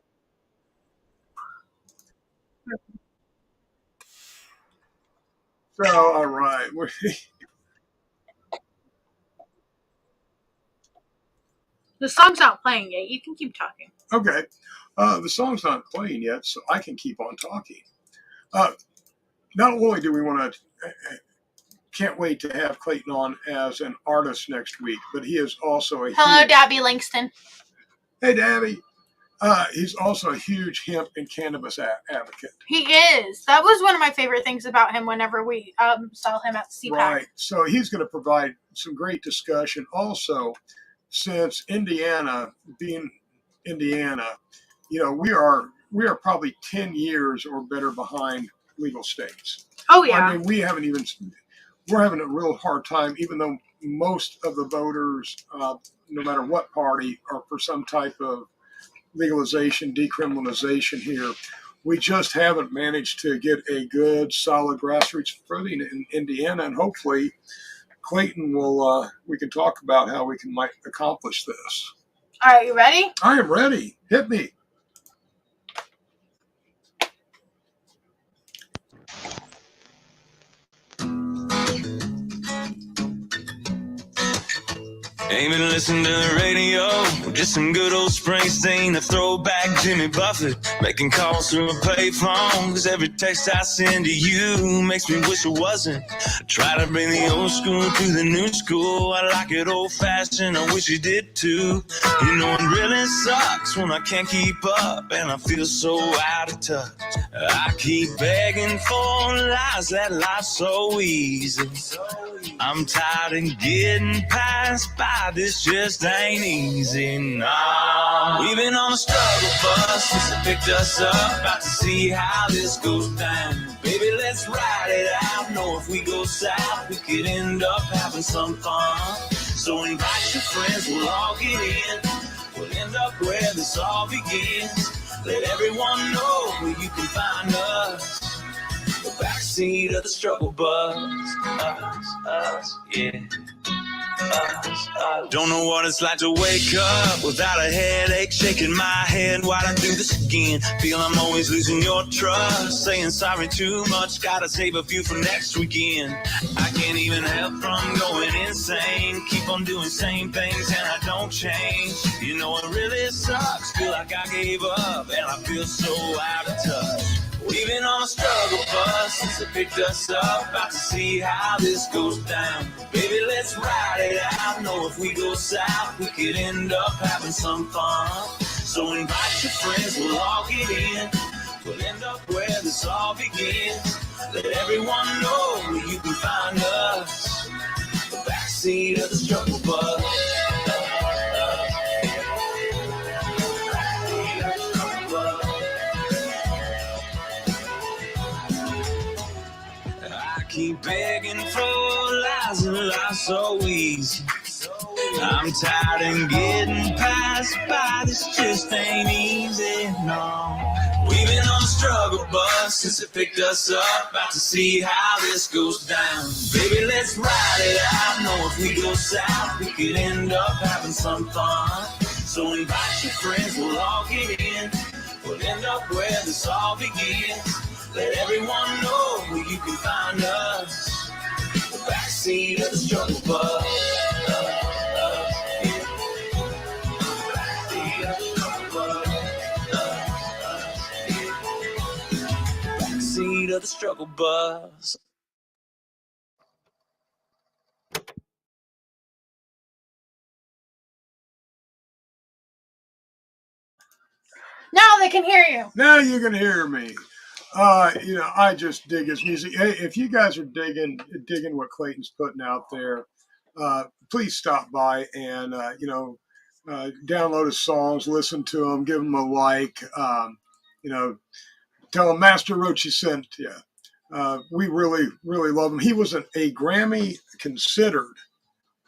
So, all right. The song's not playing yet. You can keep talking. Okay. The song's not playing yet, so I can keep on talking. Not only do we want to, can't wait to have Clayton on as an artist next week, but he is also a Hello, Dabby Langston. Hey, Dabby. He's also a huge hemp and cannabis advocate. He is. That was one of my favorite things about him whenever we saw him at CPAC. Right. So he's going to provide some great discussion. Also, since Indiana, being Indiana, you know, we are probably 10 years or better behind legal states. Oh, yeah. I mean, we're having a real hard time, even though most of the voters, no matter what party, are for some type of legalization, decriminalization here. We just haven't managed to get a good, solid grassroots footing in Indiana, and hopefully Clayton will, we can talk about how we might accomplish this. All right, you ready? I am ready. Hit me. Ain't been listening to the radio, just some good old Springsteen, a throwback Jimmy Buffett, making calls through a payphone, cause every text I send to you makes me wish it wasn't. I try to bring the old school to the new school, I like it old fashioned, I wish you did too. You know it really sucks when I can't keep up, and I feel so out of touch. I keep begging for lies that life's so easy. I'm tired of getting passed by, this just ain't easy, no. We've been on a struggle bus since they picked us up, about to see how this goes down. Baby, let's ride it out, know if we go south, we could end up having some fun. So invite your friends, we'll all get in, we'll end up where this all begins. Let everyone know where you can find us, the backseat of the struggle bus. Us, yeah. Don't know what it's like to wake up without a headache, shaking my head, why'd I do this again? Feel I'm always losing your trust, saying sorry too much, gotta save a few for next weekend. I can't even help from going insane, keep on doing same things and I don't change. You know it really sucks, feel like I gave up and I feel so out of touch. We've been on a struggle bus since they picked us up, about to see how this goes down. Baby, let's ride it out, know if we go south, we could end up having some fun. So invite your friends, we'll all get in, we'll end up where this all begins. Let everyone know where you can find us, the backseat of the struggle bus. Keep begging for lies and life's so easy. I'm tired of getting passed by, this just ain't easy, no. We've been on a struggle bus since it picked us up, about to see how this goes down. Baby, let's ride it out, know if we go south, we could end up having some fun. So invite your friends, we'll all get in, we'll end up where this all begins. Let everyone know where you can find us, the backseat of the struggle bus. Backseat of the struggle bus. Now they can hear you. Now you can hear me. You know, I just dig his music. Hey, if you guys are digging what Clayton's putting out there, please stop by and download his songs, listen to them, give them a like. Tell him Master Roachee sent you. We really, really love him. He was a Grammy considered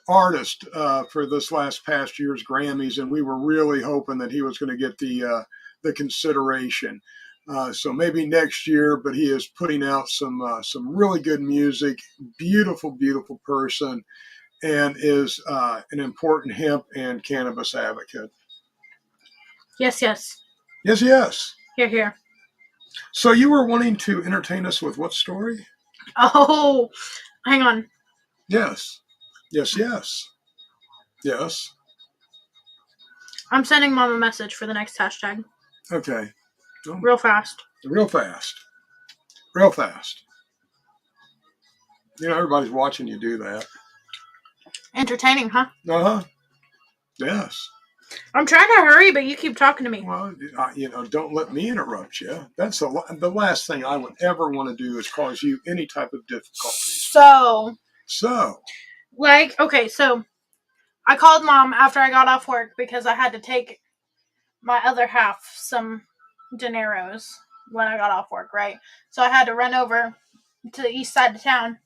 artist for this past year's Grammys, and we were really hoping that he was going to get the consideration. So maybe next year, but he is putting out some really good music. Beautiful, beautiful person, and is an important hemp and cannabis advocate. Yes, yes. Yes, yes. Here, here. So you were wanting to entertain us with what story? Oh, hang on. Yes. Yes, yes. Yes. I'm sending Mom a message for the next hashtag. Okay. Real fast. Real fast. Real fast. You know, everybody's watching you do that. Entertaining, huh? Uh-huh. Yes. I'm trying to hurry, but you keep talking to me. Well, don't let me interrupt you. That's the last thing I would ever want to do is cause you any type of difficulty. So. Okay, so I called Mom after I got off work because I had to take my other half some dineros when I got off work, right? So I had to run over to the east side of town.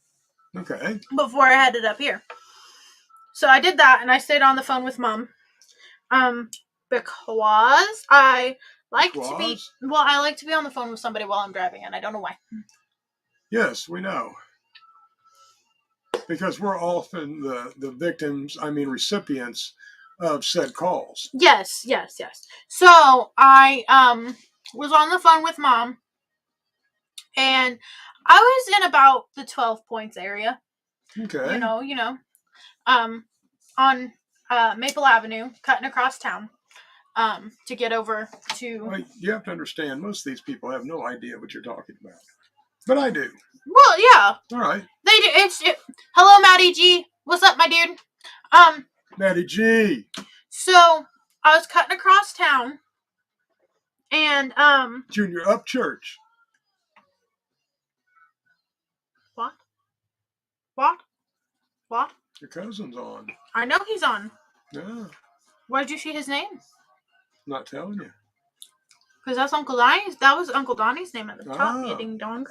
Okay. Before I headed up here. So I did that, and I stayed on the phone with Mom. Because I like to be... Well, I like to be on the phone with somebody while I'm driving, and I don't know why. Yes, we know. Because we're often the victims, recipients of said calls. Yes. So I was on the phone with Mom, and I was in about the 12 points area. Okay. You know. On Maple Avenue, cutting across town, to get over to... Well, you have to understand, most of these people have no idea what you're talking about. But I do. Well, yeah. All right. They do. Hello, Maddie G. What's up, my dude? Maddie G. So, I was cutting across town, and, Junior Up Church. What? Your cousin's on. I know he's on. Yeah. Why did you see his name? Not telling you. Because that's Uncle Donnie's. That was Uncle Donnie's name at the top, you ding dong.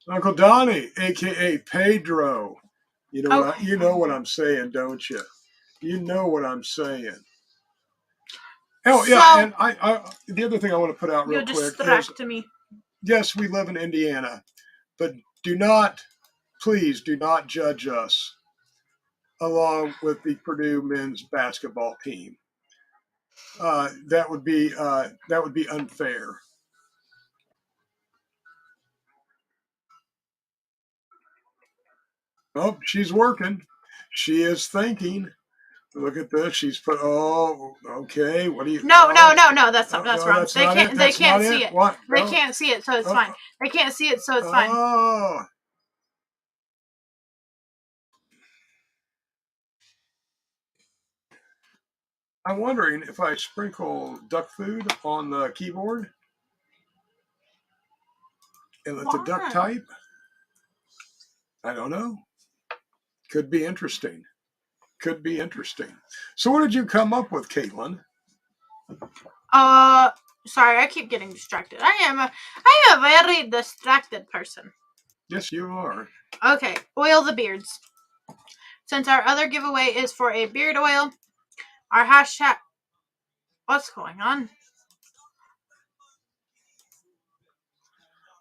Uncle Donnie, a.k.a. Pedro. You know what I'm saying, don't you? You know what I'm saying. Oh, yeah, and I the other thing I want to put out real quick is... distracted me. Yes, we live in Indiana, but please do not judge us along with the Purdue men's basketball team. That would be unfair. Oh, she's working. She is thinking. Look at this. She's put. Oh, okay. What do you? No. That's wrong. They can't see it. What? They can't see it, so it's fine. They can't see it, so it's fine. Oh. I'm wondering if I sprinkle duck food on the keyboard and let the duck type. I don't know. Could be interesting. So what did you come up with, Caitlin? Sorry, I keep getting distracted. I am a very distracted person. Yes, you are. Okay, oil the beards. Since our other giveaway is for a beard oil, our hashtag... What's going on?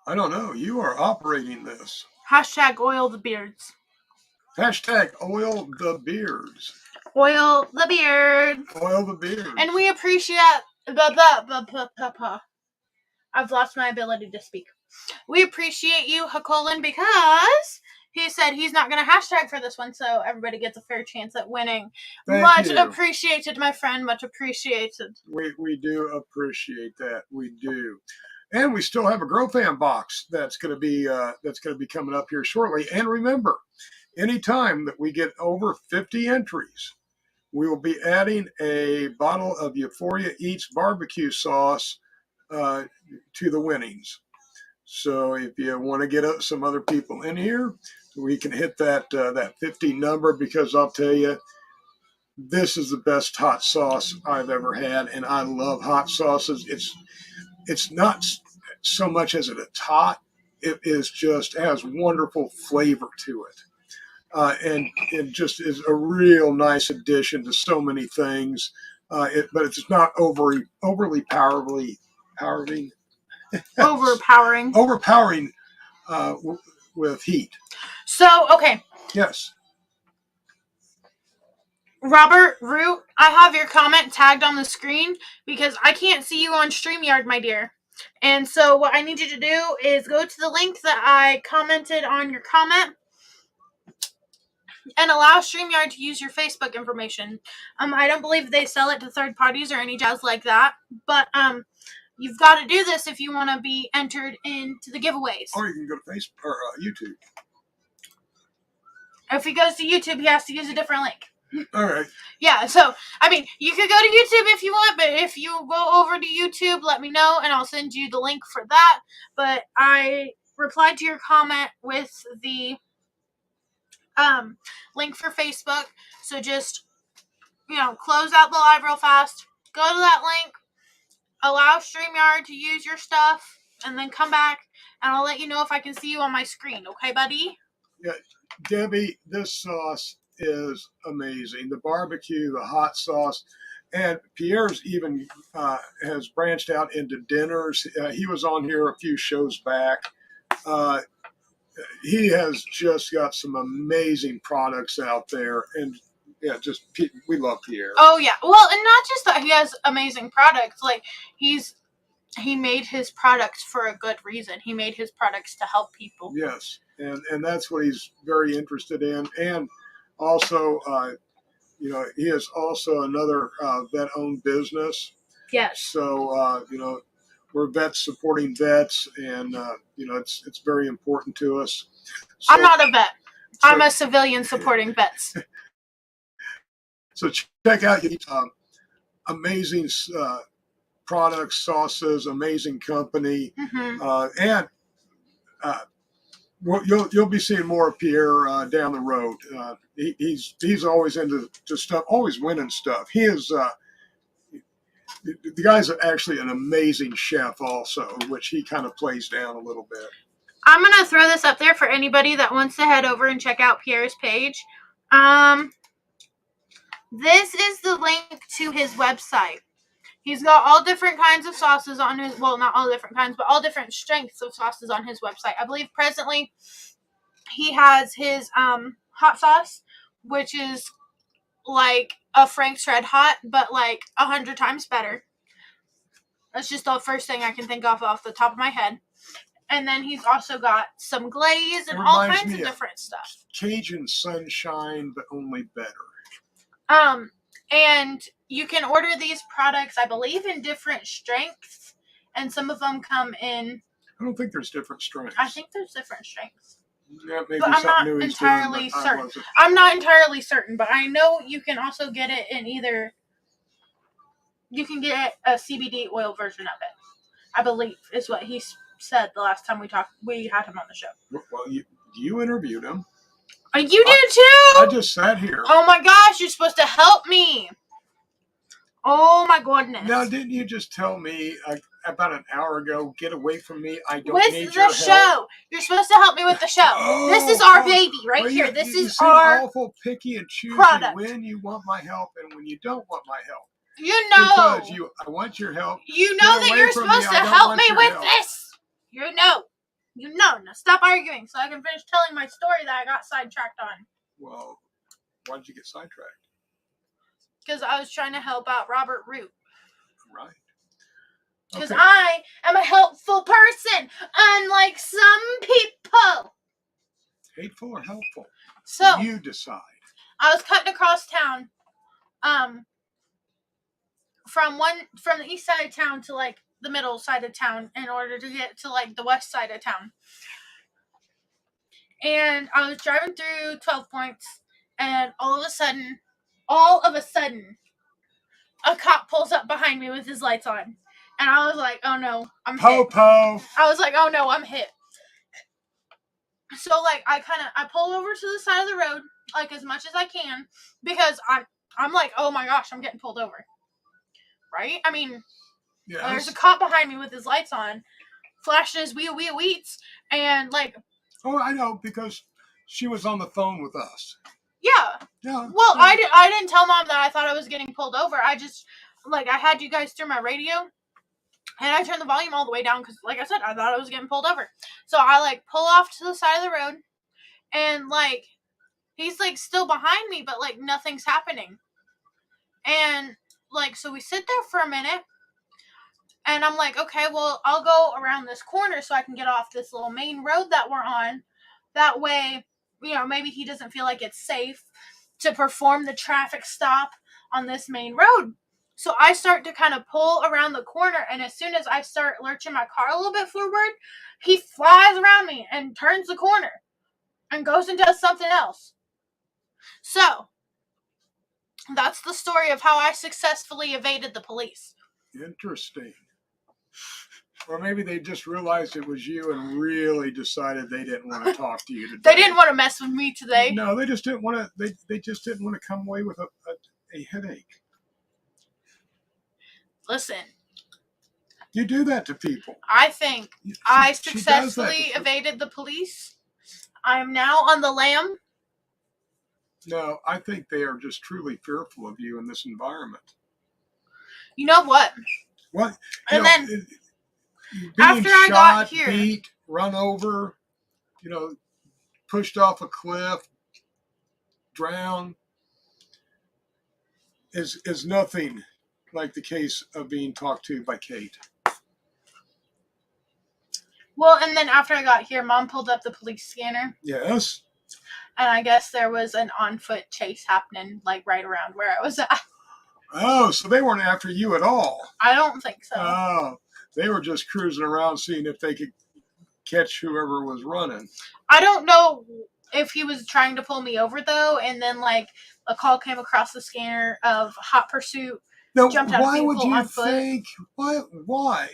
I don't know. You are operating this. Hashtag oil the beards. Hashtag oil the beards. Oil the beards. Oil the beards. And we appreciate... I've lost my ability to speak. We appreciate you, Hakolin, because he said he's not going to hashtag for this one, so everybody gets a fair chance at winning. Much appreciated, my friend. Much appreciated. We do appreciate that. We do. And we still have a Grow Fan box that's going to be coming up here shortly. And remember, anytime that we get over 50 entries, we will be adding a bottle of Euphoria Eats barbecue sauce to the winnings. So if you want to get some other people in here, we can hit that 50 number, because I'll tell you, this is the best hot sauce I've ever had, and I love hot sauces. It's not so much as it's hot; it has wonderful flavor to it. and it just is a real nice addition to so many things. But it's not overly powering, overpowering with heat. So, okay. Yes. Robert Root, I have your comment tagged on the screen because I can't see you on StreamYard, my dear. And so what I need you to do is go to the link that I commented on your comment and allow StreamYard to use your Facebook information. I don't believe they sell it to third parties or any jazz like that, but you've got to do this if you want to be entered into the giveaways. Or you can go to Facebook or YouTube. If he goes to YouTube, he has to use a different link. All right. Yeah, so, I mean, you could go to YouTube if you want, but if you go over to YouTube, let me know, and I'll send you the link for that. But I replied to your comment with the link for Facebook, so just, close out the live real fast, go to that link, allow StreamYard to use your stuff, and then come back, and I'll let you know if I can see you on my screen, okay, buddy? Yeah, Debbie, this sauce is amazing. The barbecue, the hot sauce, and Pierre's even has branched out into dinners. He was on here a few shows back. He has just got some amazing products out there, and yeah, we love Pierre. Oh yeah, well, and not just that he has amazing products. Like he made his products for a good reason. He made his products to help people. Yes, and that's what he's very interested in, and also, he is also another vet-owned business. Yes. So we're vets supporting vets, and it's very important to us. So, I'm not a vet. I'm a civilian supporting vets. So check out amazing products, sauces, amazing company, and you'll be seeing more of Pierre down the road. He's always into stuff, always winning stuff. He is. The guy's actually an amazing chef also, which he kind of plays down a little bit. I'm going to throw this up there for anybody that wants to head over and check out Pierre's page. This is the link to his website. He's got all different kinds of sauces on his, well, not all different kinds, but all different strengths of sauces on his website. I believe presently he has his hot sauce, which is like a Frank's Red Hot, but like 100 times better. That's just the first thing I can think of off the top of my head. And then he's also got some glaze and all kinds of different stuff. Cajun sunshine, but only better. And you can order these products, I believe, in different strengths, and some of them come in. I don't think there's different strengths. I think there's different strengths. Yeah, maybe but I'm not entirely certain. I'm not entirely certain, but I know you can also get it in either. You can get a CBD oil version of it, I believe, is what he said the last time we talked. We had him on the show. Well, you interviewed him. You did too? I just sat here. Oh my gosh, you're supposed to help me. Oh my goodness. Now, didn't you just tell me about an hour ago, get away from me, I don't need your help? With the show. You're supposed to help me with the show. Oh, this is our baby right here. This is our awful picky and choosy product. When you want my help and when you don't want my help. You know. Because I want your help. You know that you're supposed to help me with this. You know. Now stop arguing so I can finish telling my story that I got sidetracked on. Well, why did you get sidetracked? Because I was trying to help out Robert Root. Right. Because I am a helpful person, unlike some people. Hateful or helpful? So you decide. I was cutting across town, from the east side of town to like the middle side of town in order to get to like the west side of town. And I was driving through 12 Points, and all of a sudden, a cop pulls up behind me with his lights on. And I was like, oh no, I'm hit. I was like, oh no, I'm hit. So like I pull over to the side of the road, like as much as I can, because I'm like, oh my gosh, I'm getting pulled over. Right? I mean, yes. There's a cop behind me with his lights on, flashing his wee-wee-weets, and like. Oh, I know, because She was on the phone with us. Yeah. Yeah. Well, I didn't tell Mom that I thought I was getting pulled over. I just, like, I had you guys through my radio, and I turned the volume all the way down because, like I said, I thought I was getting pulled over. So I, like, pull off to the side of the road, and, like, he's, like, still behind me, but, like, nothing's happening. And, like, so we sit there for a minute, and I'm like, okay, well, I'll go around this corner so I can get off this little main road that we're on. That way, you know, maybe he doesn't feel like it's safe to perform the traffic stop on this main road. So I start to kind of pull around the corner, and as soon as I start lurching my car a little bit forward, he flies around me and turns the corner and goes and does something else. So, that's the story of how I successfully evaded the police. Interesting. Or maybe they just realized it was you and really decided they didn't want to talk to you today. They didn't want to mess with me today. No, they just didn't want to. They just didn't want to come away with a headache. Listen, You do that to people. I think I successfully evaded. evaded the police. I am now on the lam. No, I think they are just truly fearful of you in this environment. You know what? What? And then being after I got here, beat, run over, pushed off a cliff, drowned, is nothing like the case of being talked to by Kate. well, and then after I got here, Mom pulled up the police scanner, Yes. and I guess there was an on-foot chase happening, like right around where I was at. Oh, so they weren't after you at all. I don't think so. Oh, they were just cruising around seeing if they could catch whoever was running. I don't know if he was trying to pull me over though, and then like a call came across the scanner of hot pursuit. Now, Jumped out of why would vehicle you on foot. think? Why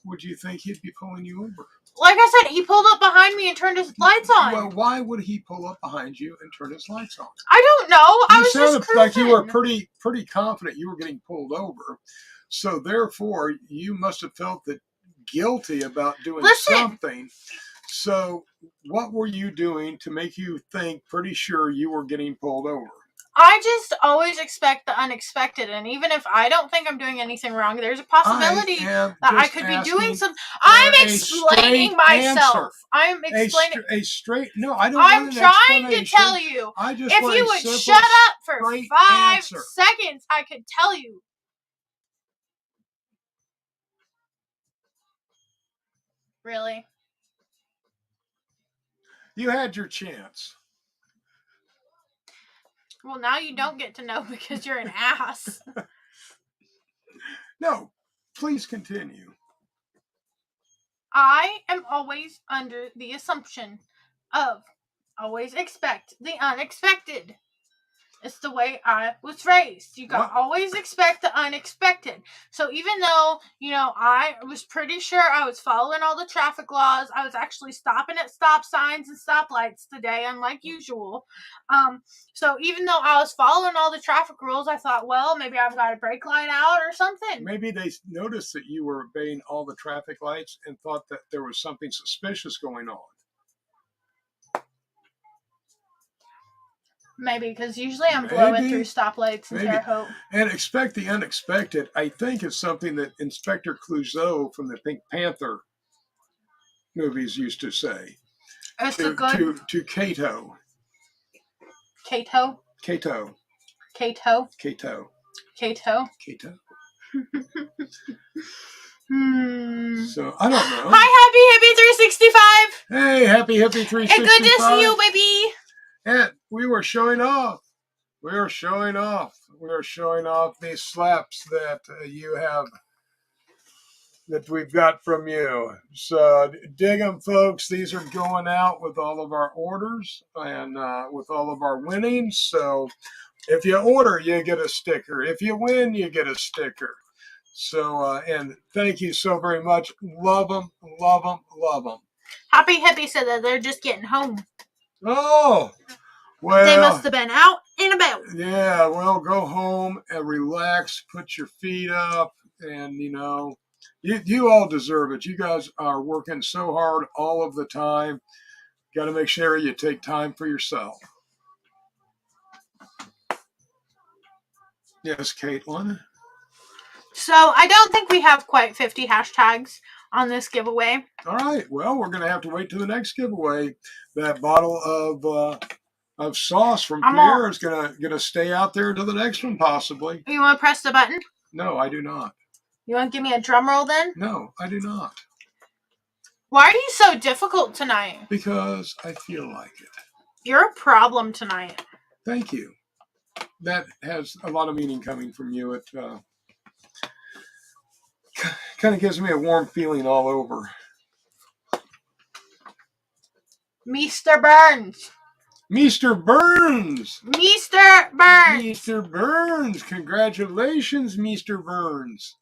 would you think he'd be pulling you over? Like I said, he pulled up behind me and turned his lights on. Well, why would he pull up behind you and turn his lights on? I don't know. I was sounded just cruising. like you were pretty confident you were getting pulled over. So therefore, you must have felt that guilty about doing something. So what were you doing to make you think pretty sure you were getting pulled over? I just always expect the unexpected, and even if I don't think I'm doing anything wrong, there's a possibility that I could be doing something. I'm explaining myself. I'm explaining. A straight. No, I don't. I'm want an trying to explanation. tell you. I just If want you a would simple, shut up for straight 5 answer. seconds, I could tell you. Really? You had your chance. Well, now you don't get to know because you're an ass. No, please continue. I am always under the assumption of always expect the unexpected. It's the way I was raised. You got always expect the unexpected. So even though, I was pretty sure I was following all the traffic laws, I was actually stopping at stop signs and stoplights today, unlike usual. So even though I was following all the traffic rules, I thought, well, maybe I've got a brake light out or something. Maybe they noticed that you were obeying all the traffic lights and thought that there was something suspicious going on. Maybe, because usually I'm blowing through stoplights in Terre Haute. And expect the unexpected, I think, is something that Inspector Clouseau from the Pink Panther movies used to say. It's a good... To Cato. Cato? Cato. Cato? Cato. Cato? Cato. So, I don't know. Hi, Happy 365! Hey, Happy 365! And good to see you, baby! And we were showing off. We are showing off these slaps that you have, that we've got from you. So dig them, folks. These are going out with all of our orders and with all of our winnings. So if you order, you get a sticker. If you win, you get a sticker. So, and thank you so very much. Love them, love them, love them. Happy Hippie said that they're just getting home. Oh, well. They must have been out and about. Yeah, well, go home and relax, put your feet up, and, you all deserve it. You guys are working so hard all of the time. Got to make sure you take time for yourself. Yes, Caitlin. So I don't think we have quite 50 hashtags on this giveaway. All right. Well, we're going to have to wait till the next giveaway. That bottle of sauce from Pierre is gonna stay out there until the next one, possibly. You want to press the button? No, I do not. You want to give me a drum roll then? No, I do not. Why are you so difficult tonight? Because I feel like it. You're a problem tonight. Thank you. That has a lot of meaning coming from you. It kind of gives me a warm feeling all over. Mr. Burns. Mr. Burns. Mr. Burns. Mr. Burns. Congratulations, Mr. Burns.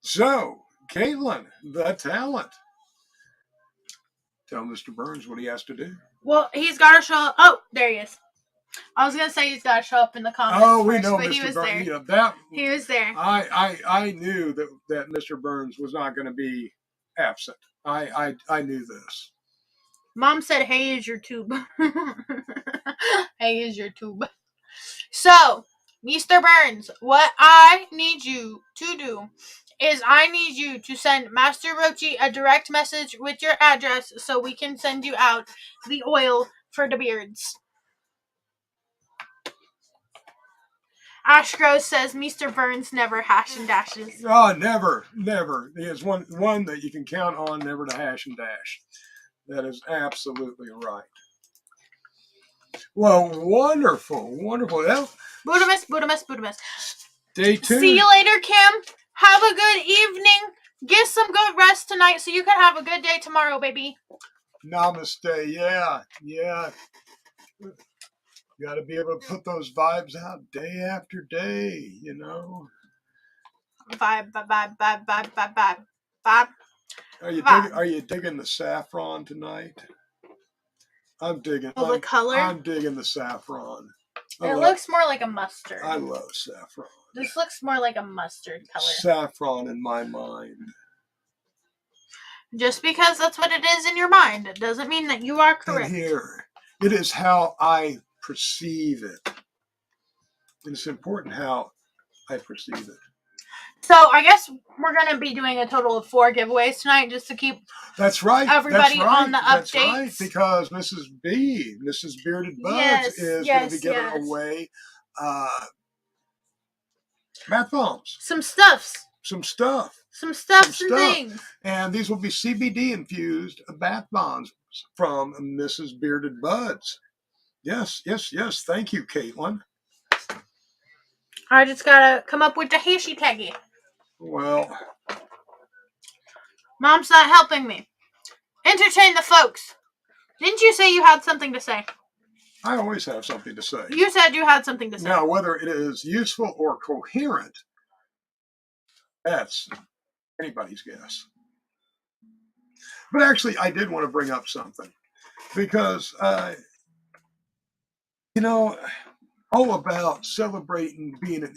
So, Caitlin, the talent. Tell Mr. Burns what he has to do. Well, he's got to show up. Oh, there he is. I was gonna say he's got to show up in the comments. Oh, we first, know, but Mr. he was Burns. there. Yeah, he was there. I knew that Mr. Burns was not going to be absent. I knew this. Mom said, "Hey, is your tube?" Hey, is your tube? So, Mr. Burns, what I need you to do is I need you to send Master Roachee a direct message with your address so we can send you out the oil for the beards. Ashgrove says Mr. Burns never hash and dashes. Oh, never. He is one that you can count on never to hash and dash. That is absolutely right. Well, wonderful. Budamus. Stay tuned. See you later, Kim. Have a good evening. Get some good rest tonight so you can have a good day tomorrow, baby. Namaste. Yeah. You got to be able to put those vibes out day after day, you know. Vibe. Are you digging the saffron tonight? I'm digging. Oh, the color? I'm digging the saffron. It looks more like a mustard. I love saffron. This looks more like a mustard color. Saffron in my mind. Just because that's what it is in your mind, it doesn't mean that you are correct. And here, it is how I perceive it. And it's important how I perceive it. So I guess we're going to be doing a total of 4 giveaways tonight just to keep everybody on the updates. That's right, because Mrs. Bearded Buds is going to be giving away bath bombs. Some stuff and things. And these will be CBD infused bath bombs from Mrs. Bearded Buds. Yes. Thank you, Caitlin. I just gotta come up with the hashtag. Well, Mom's not helping me. Entertain the folks. Didn't you say you had something to say? I always have something to say. You said you had something to say. Now, whether it is useful or coherent, that's anybody's guess. But actually, I did want to bring up something because, all about celebrating being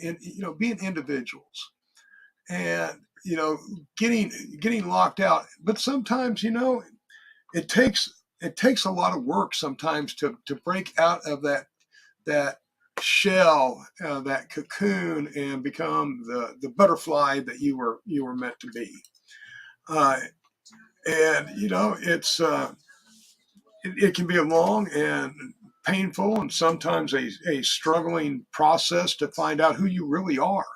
individuals and getting locked out. But sometimes it takes a lot of work sometimes to break out of that shell, that cocoon, and become the butterfly that you were meant to be. It can be a long and painful and sometimes a struggling process to find out who you really are.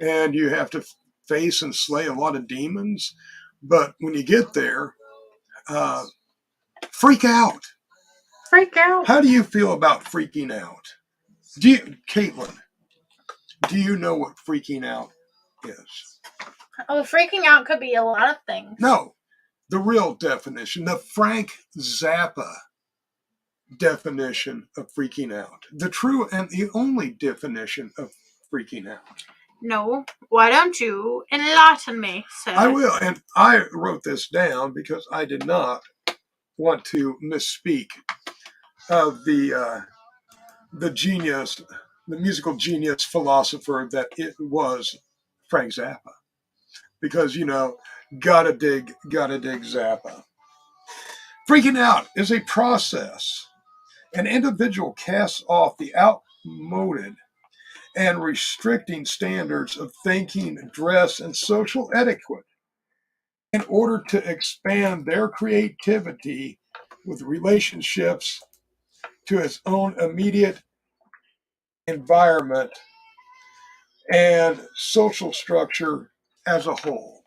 And you have to face and slay a lot of demons. But when you get there, freak out. Freak out. How do you feel about freaking out? Caitlin, do you know what freaking out is? Oh, freaking out could be a lot of things. No, the real definition, the Frank Zappa definition of freaking out. The true and the only definition of freaking out. No, why don't you enlighten me, sir? I will, and I wrote this down because I did not want to misspeak of the genius, the musical genius philosopher that it was Frank Zappa. Because, gotta dig Zappa. Freaking out is a process. An individual casts off the outmoded and restricting standards of thinking, dress, and social etiquette in order to expand their creativity with relationships to its own immediate environment and social structure as a whole.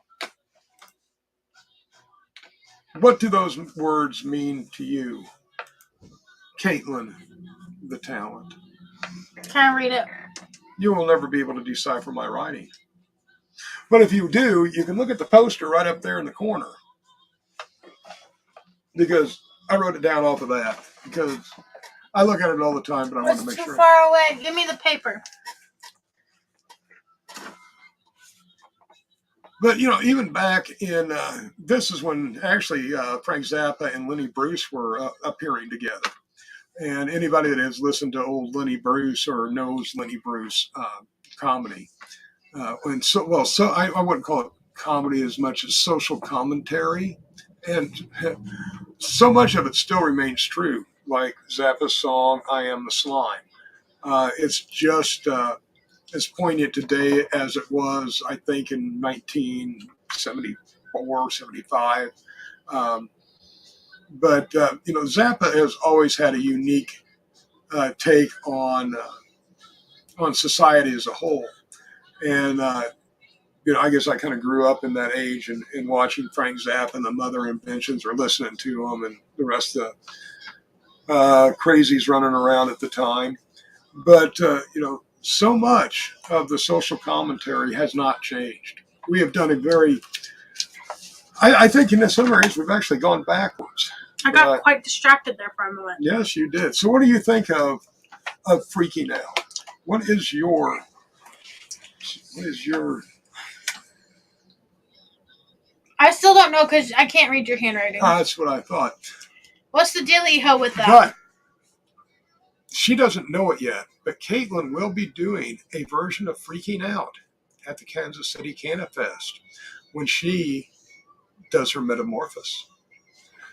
What do those words mean to you, Caitlin, the talent? Can I read it? You will never be able to decipher my writing. But if you do, you can look at the poster right up there in the corner. Because I wrote it down off of that. Because I look at it all the time, but I want to It's make too sure. far away. Give me the paper. But, even back in, this is when actually Frank Zappa and Lenny Bruce were appearing together. And anybody that has listened to old Lenny Bruce or knows Lenny Bruce comedy, I wouldn't call it comedy as much as social commentary. And so much of it still remains true, like Zappa's song, I Am the Slime. It's just as poignant today as it was, I think, in 1974, 75. But Zappa has always had a unique take on society as a whole. And, I guess I kind of grew up in that age and watching Frank Zappa and the Mother Inventions or listening to him and the rest of the crazies running around at the time. But, so much of the social commentary has not changed. We have done a very, I think in some areas we've actually gone backwards. I got quite distracted there for a moment. Yes, you did. So what do you think of freaking out? What is your I still don't know because I can't read your handwriting. That's what I thought. What's the dilly-ho with that? But she doesn't know it yet, but Caitlin will be doing a version of Freaking Out at the Kansas City Canna Fest when she does her metamorphosis.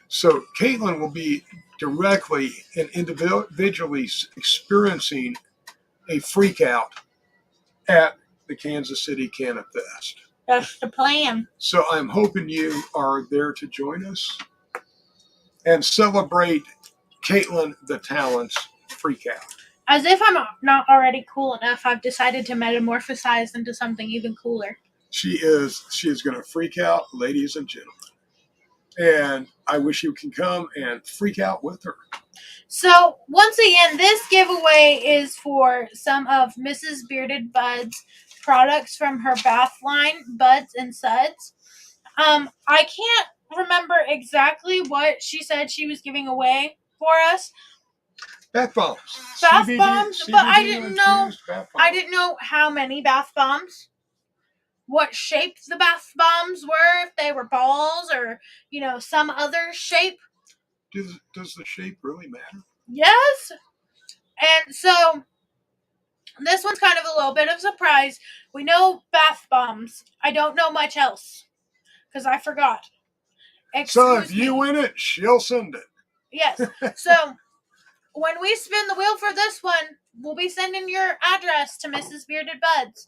So Caitlin will be directly and individually experiencing a freak out at the Kansas City Canna Fest. That's the plan. So I'm hoping you are there to join us and celebrate Caitlin the Talent's freak out. As if I'm not already cool enough, I've decided to metamorphosize into something even cooler. She is going to freak out, ladies and gentlemen. And I wish you can come and freak out with her. So, once again, this giveaway is for some of Mrs. Bearded Bud's products from her bath line, Buds and Suds. I can't remember exactly what she said she was giving away for us. Bath bombs. Bath CBD, bombs, but I didn't know. I didn't know how many bath bombs, what shape the bath bombs were, if they were balls or some other shape. Does the shape really matter? Yes. And so this one's kind of a little bit of a surprise. We know bath bombs. I don't know much else because I forgot. So if you win it, she'll send it. Yes. So when we spin the wheel for this one, we'll be sending your address to Mrs. Bearded Buds.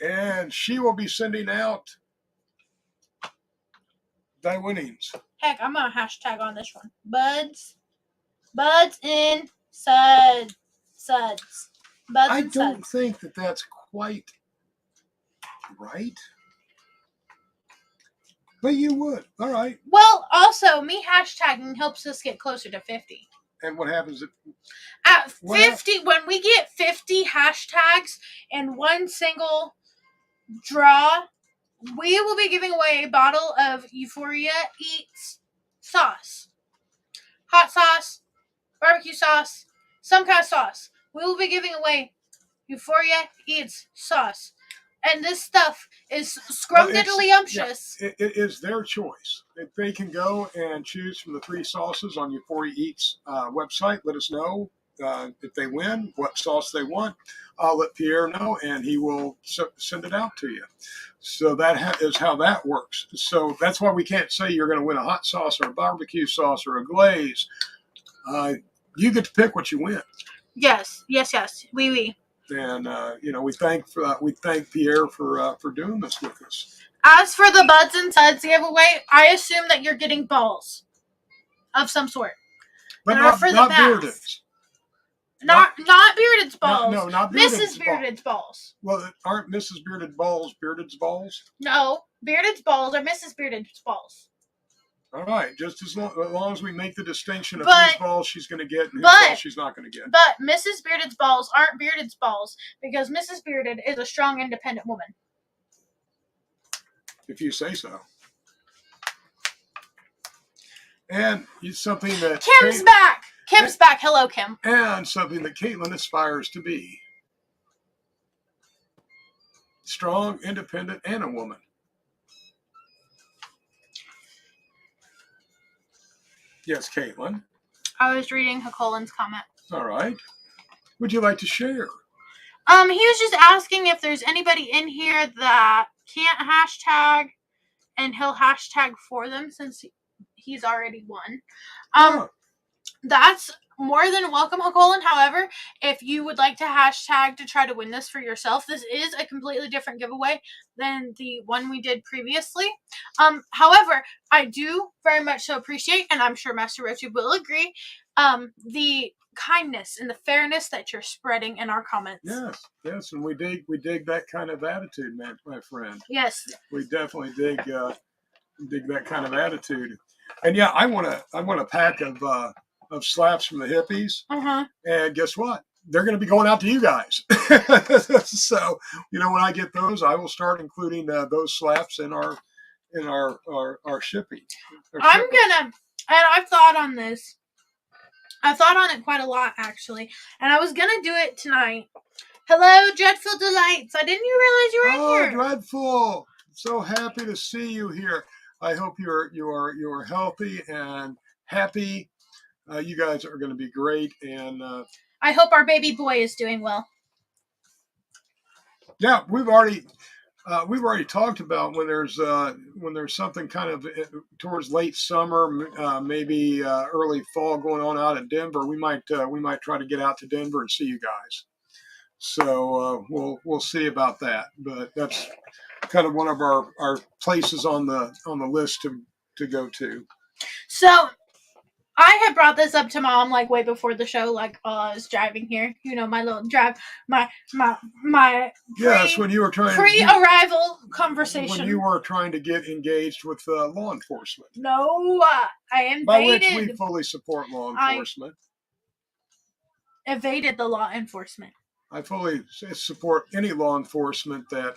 And she will be sending out thy winnings. Heck, I'm going to hashtag on this one. Buds and Suds. Buds I and don't Suds. think that that's quite right. But you would. All right. Well, also, me hashtagging helps us get closer to 50. And what happens at 50, when we get 50 hashtags in one single draw, we will be giving away a bottle of Euphoria Eats sauce. Hot sauce, barbecue sauce, some kind of sauce. We will be giving away Euphoria Eats sauce. And this stuff is scrumdiddlyumptious. It is their choice. If they can go and choose from the 3 sauces on Euphoria Eats website, let us know. if they win, what sauce they want. I'll let Pierre know, and he will send it out to you. So that is how that works. So that's why we can't say you're going to win a hot sauce or a barbecue sauce or a glaze. You get to pick what you win. Yes. Oui, oui. And we thank Pierre for doing this with us. As for the Buds and Suds giveaway, I assume that you're getting balls of some sort. But not bearded. Not Bearded's balls. No, not Bearded's Mrs. Bearded's balls. Well, aren't Mrs. Bearded balls Bearded's balls? No, Bearded's balls are Mrs. Bearded's balls. All right, just as long as we make the distinction of whose balls she's going to get and whose balls she's not going to get. But Mrs. Bearded's balls aren't Bearded's balls because Mrs. Bearded is a strong, independent woman. If you say so. And it's something that Kim's back. Kim's back. Hello, Kim. And something that Caitlin aspires to be. Strong, independent, and a woman. Yes, Caitlin. I was reading Hakolin's comment. All right. Would you like to share? He was just asking if there's anybody in here that can't hashtag, and he'll hashtag for them since he's already won. That's more than welcome, Hakolin. However, if you would like to hashtag to try to win this for yourself, this is a completely different giveaway than the one we did previously. However, I do very much so appreciate, and I'm sure Master Roachee will agree, the kindness and the fairness that you're spreading in our comments. Yes, and we dig that kind of attitude, my friend. Yes, we definitely dig that kind of attitude. And yeah, I want a pack of slaps from the hippies. And guess what? They're going to be going out to you guys. So when I get those, I will start including those slaps in our shipping. And I've thought on this. I thought on it quite a lot, actually. And I was going to do it tonight. Hello, Dreadful Delights. I didn't realize you were in here. Oh, Dreadful. So happy to see you here. I hope you're healthy and happy. You guys are going to be great. And I hope our baby boy is doing well. Yeah, we've already talked about when there's something kind of towards late summer, maybe early fall going on out at Denver. We might try to get out to Denver and see you guys. So we'll see about that. But that's kind of one of our places on the list to go to. So I had brought this up to Mom like way before the show, like while I was driving here. My little drive, my when you were trying pre-arrival conversation. When you were trying to get engaged with law enforcement. No, I invaded. By which we fully support law enforcement. I evaded the law enforcement. I fully support any law enforcement that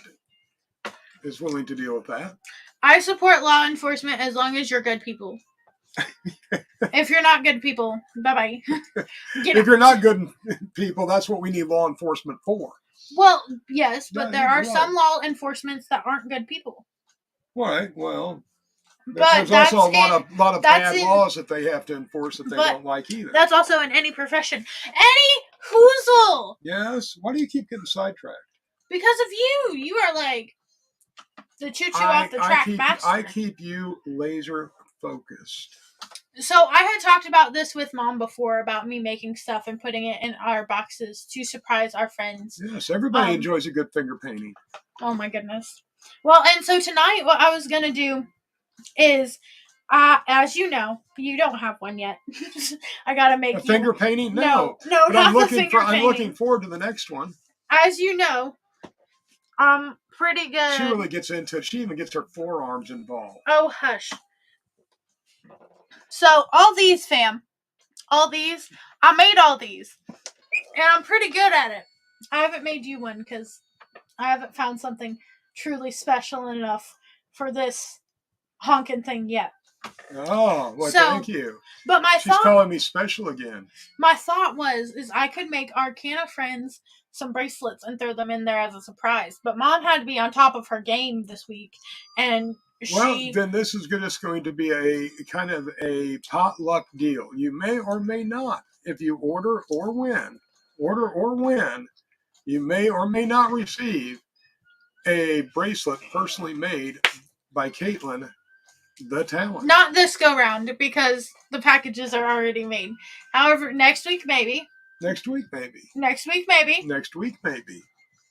is willing to deal with that. I support law enforcement as long as you're good people. If you're not good people, bye-bye. If you're not good people, that's what we need law enforcement for. Well, yes, but there are some law enforcements that aren't good people. Right, well, but there's also a lot of bad laws that they have to enforce that they don't like either. That's also in any profession. Any hoozle! Yes? Why do you keep getting sidetracked? Because of you. You are like the choo-choo off the track master. I keep you laser focused. So I had talked about this with Mom before about me making stuff and putting it in our boxes to surprise our friends. Yes, everybody enjoys a good finger painting. Oh my goodness. Well, and so tonight what I was going to do is, as you know, you don't have one yet. I got to make a finger painting? No, but not I'm looking forward to the next one. As you know, I'm pretty good. She really gets into it. She even gets her forearms involved. Oh, hush. So, all these, fam. All these. I made all these. And I'm pretty good at it. I haven't made you one because I haven't found something truly special enough for this honking thing yet. Oh, well, So, thank you. but She's calling me special again. my thought is I could make our Canna friends some bracelets and throw them in there as a surprise. But Mom had to be on top of her game this week, and Well, then this is just going to be a kind of a potluck deal. You may or may not, if you order or win, you may or may not receive a bracelet personally made by Caitlin, the talent. Not this go round because the packages are already made. However, next week maybe. Next week, maybe. Next week maybe. Next week, maybe.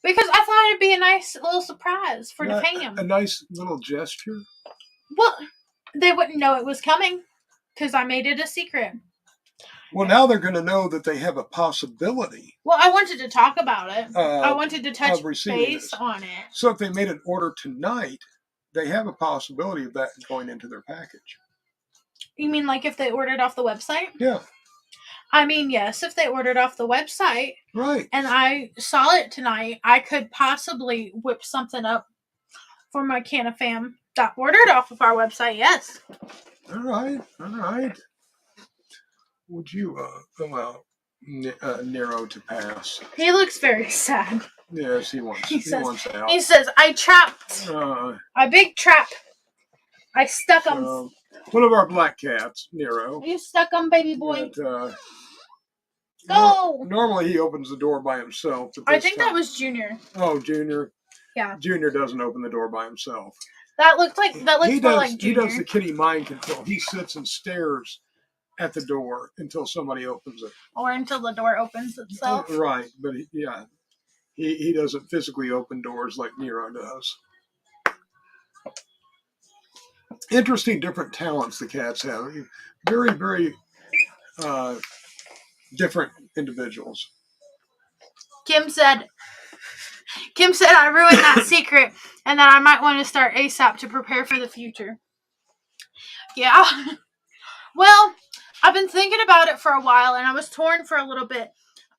Because I thought it'd be a nice little surprise for the fam. A nice little gesture. Well, they wouldn't know it was coming because I made it a secret. Well, now they're going to know that they have a possibility. Well, I wanted to talk about it. I wanted to touch base on it. So if they made an order tonight, they have a possibility of that going into their package. You mean like if they ordered off the website? Yeah. I mean, yes, if they ordered off the website. Right. And I saw it tonight, I could possibly whip something up for my Canna fam that ordered off of our website, yes. All right. Would you allow Nero to pass? He looks very sad. Yes, he wants out. He says, I trapped a big trap. I stuck him. One of our black cats, Nero. You stuck him, baby boy. Go! Normally he opens the door by himself. I think that was Junior. Oh, Junior. Yeah. Junior doesn't open the door by himself. That looks more like Junior. He does the kitty mind control. He sits and stares at the door until somebody opens it. Or until the door opens itself. Right, but he doesn't physically open doors like Nero does. Interesting, different talents the cats have. Very, very different individuals. Kim said I ruined that secret and that I might want to start ASAP to prepare for the future. Yeah. Well, I've been thinking about it for a while and I was torn for a little bit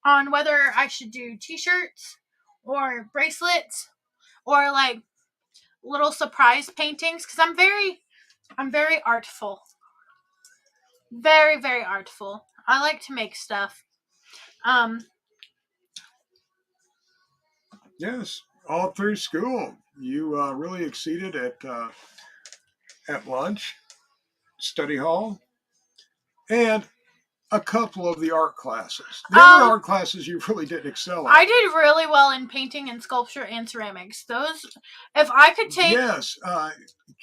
on whether I should do t-shirts or bracelets or like little surprise paintings because I'm very artful. Very, very artful. I like to make stuff. Yes, all through school, you really exceeded at lunch, study hall, and a couple of the art classes. The other art classes you really didn't excel at. I did really well in painting and sculpture and ceramics. Those, if I could take... Yes,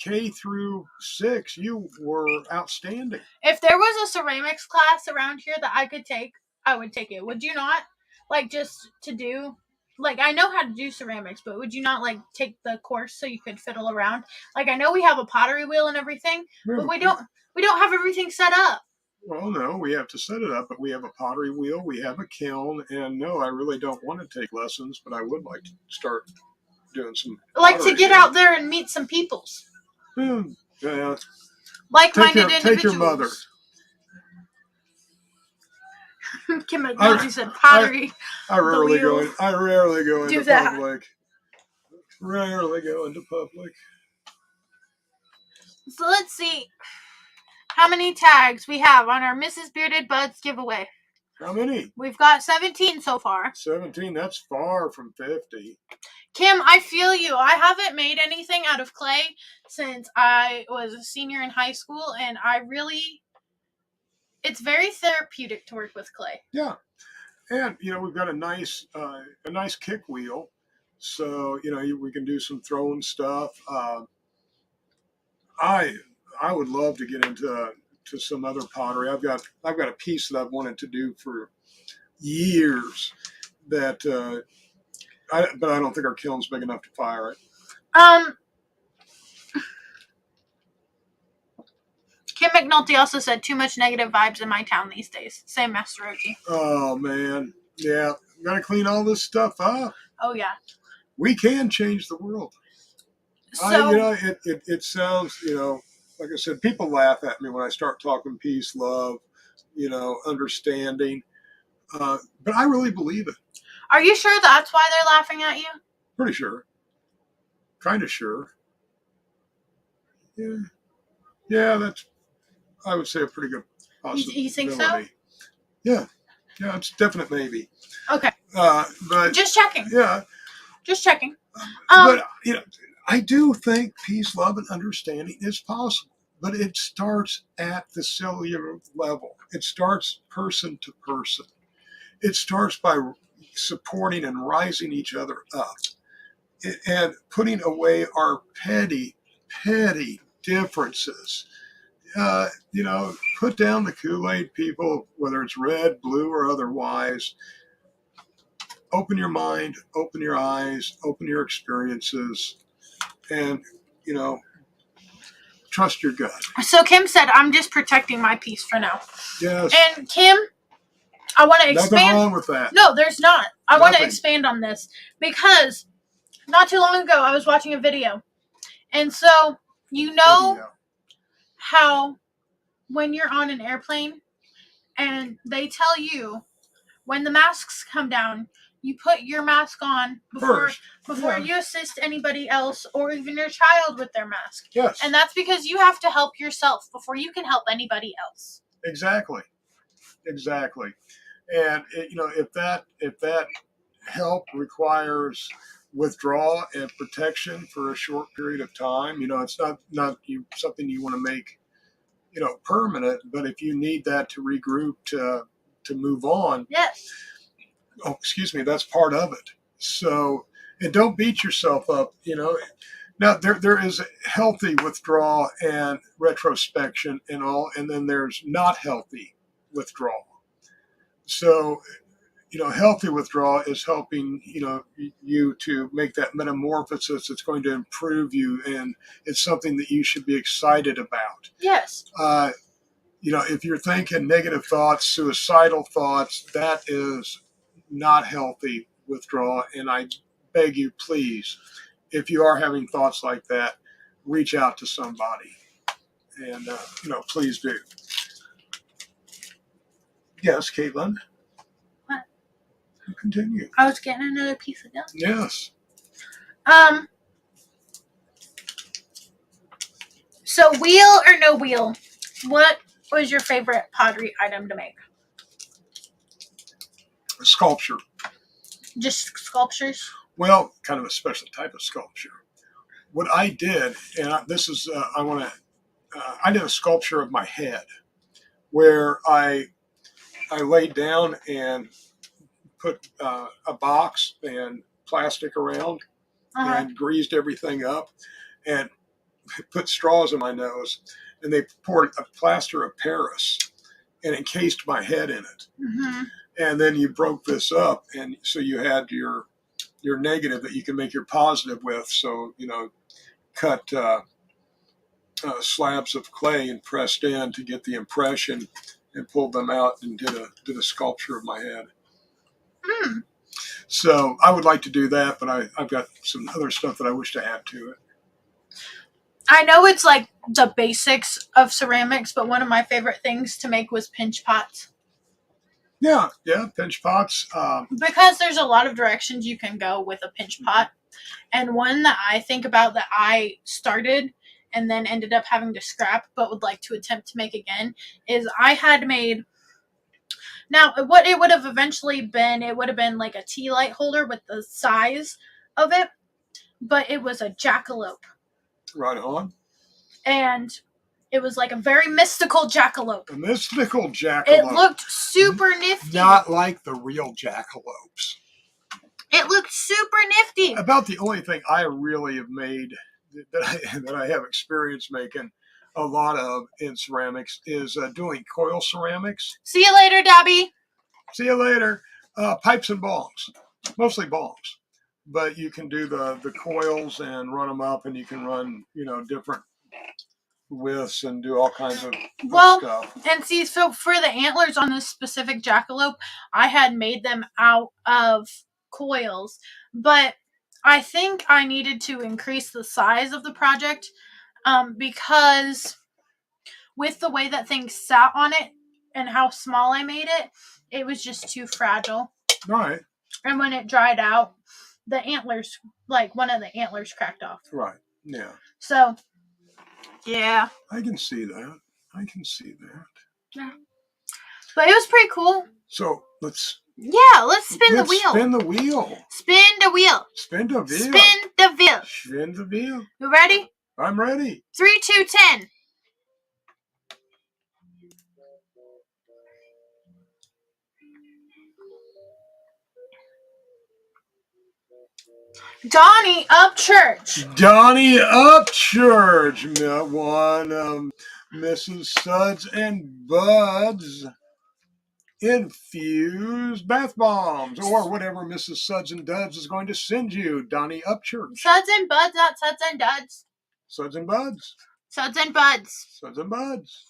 K through 6, you were outstanding. If there was a ceramics class around here that I could take, I would take it. Would you not? Like, just to do... Like, I know how to do ceramics, but would you not, like, take the course so you could fiddle around? Like, I know we have a pottery wheel and everything, but we don't have everything set up. Well, no, we have to set it up, but we have a pottery wheel, we have a kiln, and no, I really don't want to take lessons, but I would like to start doing some like to get out there and meet some peoples. Yeah. Like-minded individuals. Take your mother. Kim McNulty said pottery. I rarely go into that. public. Rarely go into public. So let's see how many tags we have on our Mrs. Bearded Buds giveaway. How many? We've got 17 so far. 17? That's far from 50. Kim, I feel you. I haven't made anything out of clay since I was a senior in high school, and it's very therapeutic to work with clay. Yeah. And, we've got a nice kick wheel. So, we can do some throwing stuff. I would love to get into some other pottery. I've got a piece that I've wanted to do for years that but I don't think our kiln's big enough to fire it. Kim McNulty also said too much negative vibes in my town these days. Same, Master Roachee. Oh man. Yeah. Gotta clean all this stuff up. Oh yeah. We can change the world. So it sounds, like I said, people laugh at me when I start talking peace, love, understanding. But I really believe it. Are you sure that's why they're laughing at you? Pretty sure. Kind of sure. Yeah. Yeah, I would say a pretty good possibility. You think so? Yeah, it's a definite maybe. Okay. But just checking. Yeah. Just checking. But I do think peace, love, and understanding is possible. But it starts at the cellular level. It starts person to person. It starts by supporting and rising each other up and putting away our petty differences. Put down the Kool-Aid, people, whether it's red, blue, or otherwise. Open your mind, open your eyes, open your experiences, and, trust your gut. So Kim said, I'm just protecting my peace for now. Yes. And Kim, I want to expand. Nothing wrong with that. No, there's not. I want to Nothing. expand on this because not too long ago I was watching a video. And so, how when you're on an airplane and they tell you when the masks come down, you put your mask on before you assist anybody else or even your child with their mask. Yes. And that's because you have to help yourself before you can help anybody else. Exactly. And if that help requires withdrawal and protection for a short period of time, it's not something you want to make permanent, but if you need that to regroup to move on, yes, that's part of it. So, and don't beat yourself up. Now there is healthy withdrawal and retrospection and all, and then there's not healthy withdrawal. So, healthy withdrawal is helping, you to make that metamorphosis. It's going to improve you, and it's something that you should be excited about. Yes. If you're thinking negative thoughts, suicidal thoughts, that is not healthy withdrawal. And I beg you, please, if you are having thoughts like that, reach out to somebody. And, please do. Yes, Caitlin. What? Continue. I was getting another piece of gum. Yes. So wheel or no wheel? What was your favorite pottery item to make? A sculpture. Just sculptures? Well, kind of a special type of sculpture. What I did, and this is, I did a sculpture of my head where I laid down and put a box and plastic around and greased everything up and put straws in my nose, and they poured a plaster of Paris and encased my head in it. Mm-hmm. And then you broke this up, and so you had your negative that you can make your positive with. So, cut slabs of clay and pressed in to get the impression and pulled them out and did a sculpture of my head. Mm. So I would like to do that, but I've got some other stuff that I wish to add to it. I know it's like the basics of ceramics, but one of my favorite things to make was pinch pots. Yeah, pinch pots. Because there's a lot of directions you can go with a pinch pot. And one that I think about that I started and then ended up having to scrap but would like to attempt to make again is I had made... Now, what it would have eventually been, it would have been like a tea light holder with the size of it, but it was a jackalope. Right on. And it was like a very mystical jackalope. A mystical jackalope. It looked super nifty. Not like the real jackalopes. It looked super nifty. About the only thing I really have made that I have experience making a lot of in ceramics is doing coil ceramics. See you later, Dabby. See you later. Pipes and bongs. Mostly bongs. But you can do the coils and run them up, and you can run, different widths and do all kinds of stuff. And see, so for the antlers on this specific jackalope, I had made them out of coils, but I think I needed to increase the size of the project because with the way that things sat on it and how small I made it, it was just too fragile. Right. And when it dried out, the antlers, like one of the antlers cracked off. Right. Yeah. So, yeah. I can see that. I can see that. Yeah. But it was pretty cool. So let's spin the wheel. Spin the wheel. Spin the wheel. Spin the wheel. Spin the wheel. Spin the wheel. You ready? I'm ready. 3, 2, 10. Donnie Upchurch. Donnie Upchurch. One Mrs. Suds and Buds infused bath bombs, or whatever Mrs. Suds and Duds is going to send you. Donnie Upchurch. Suds and Buds, not Suds and Duds. Suds and Buds. Suds and Buds. Suds and Buds.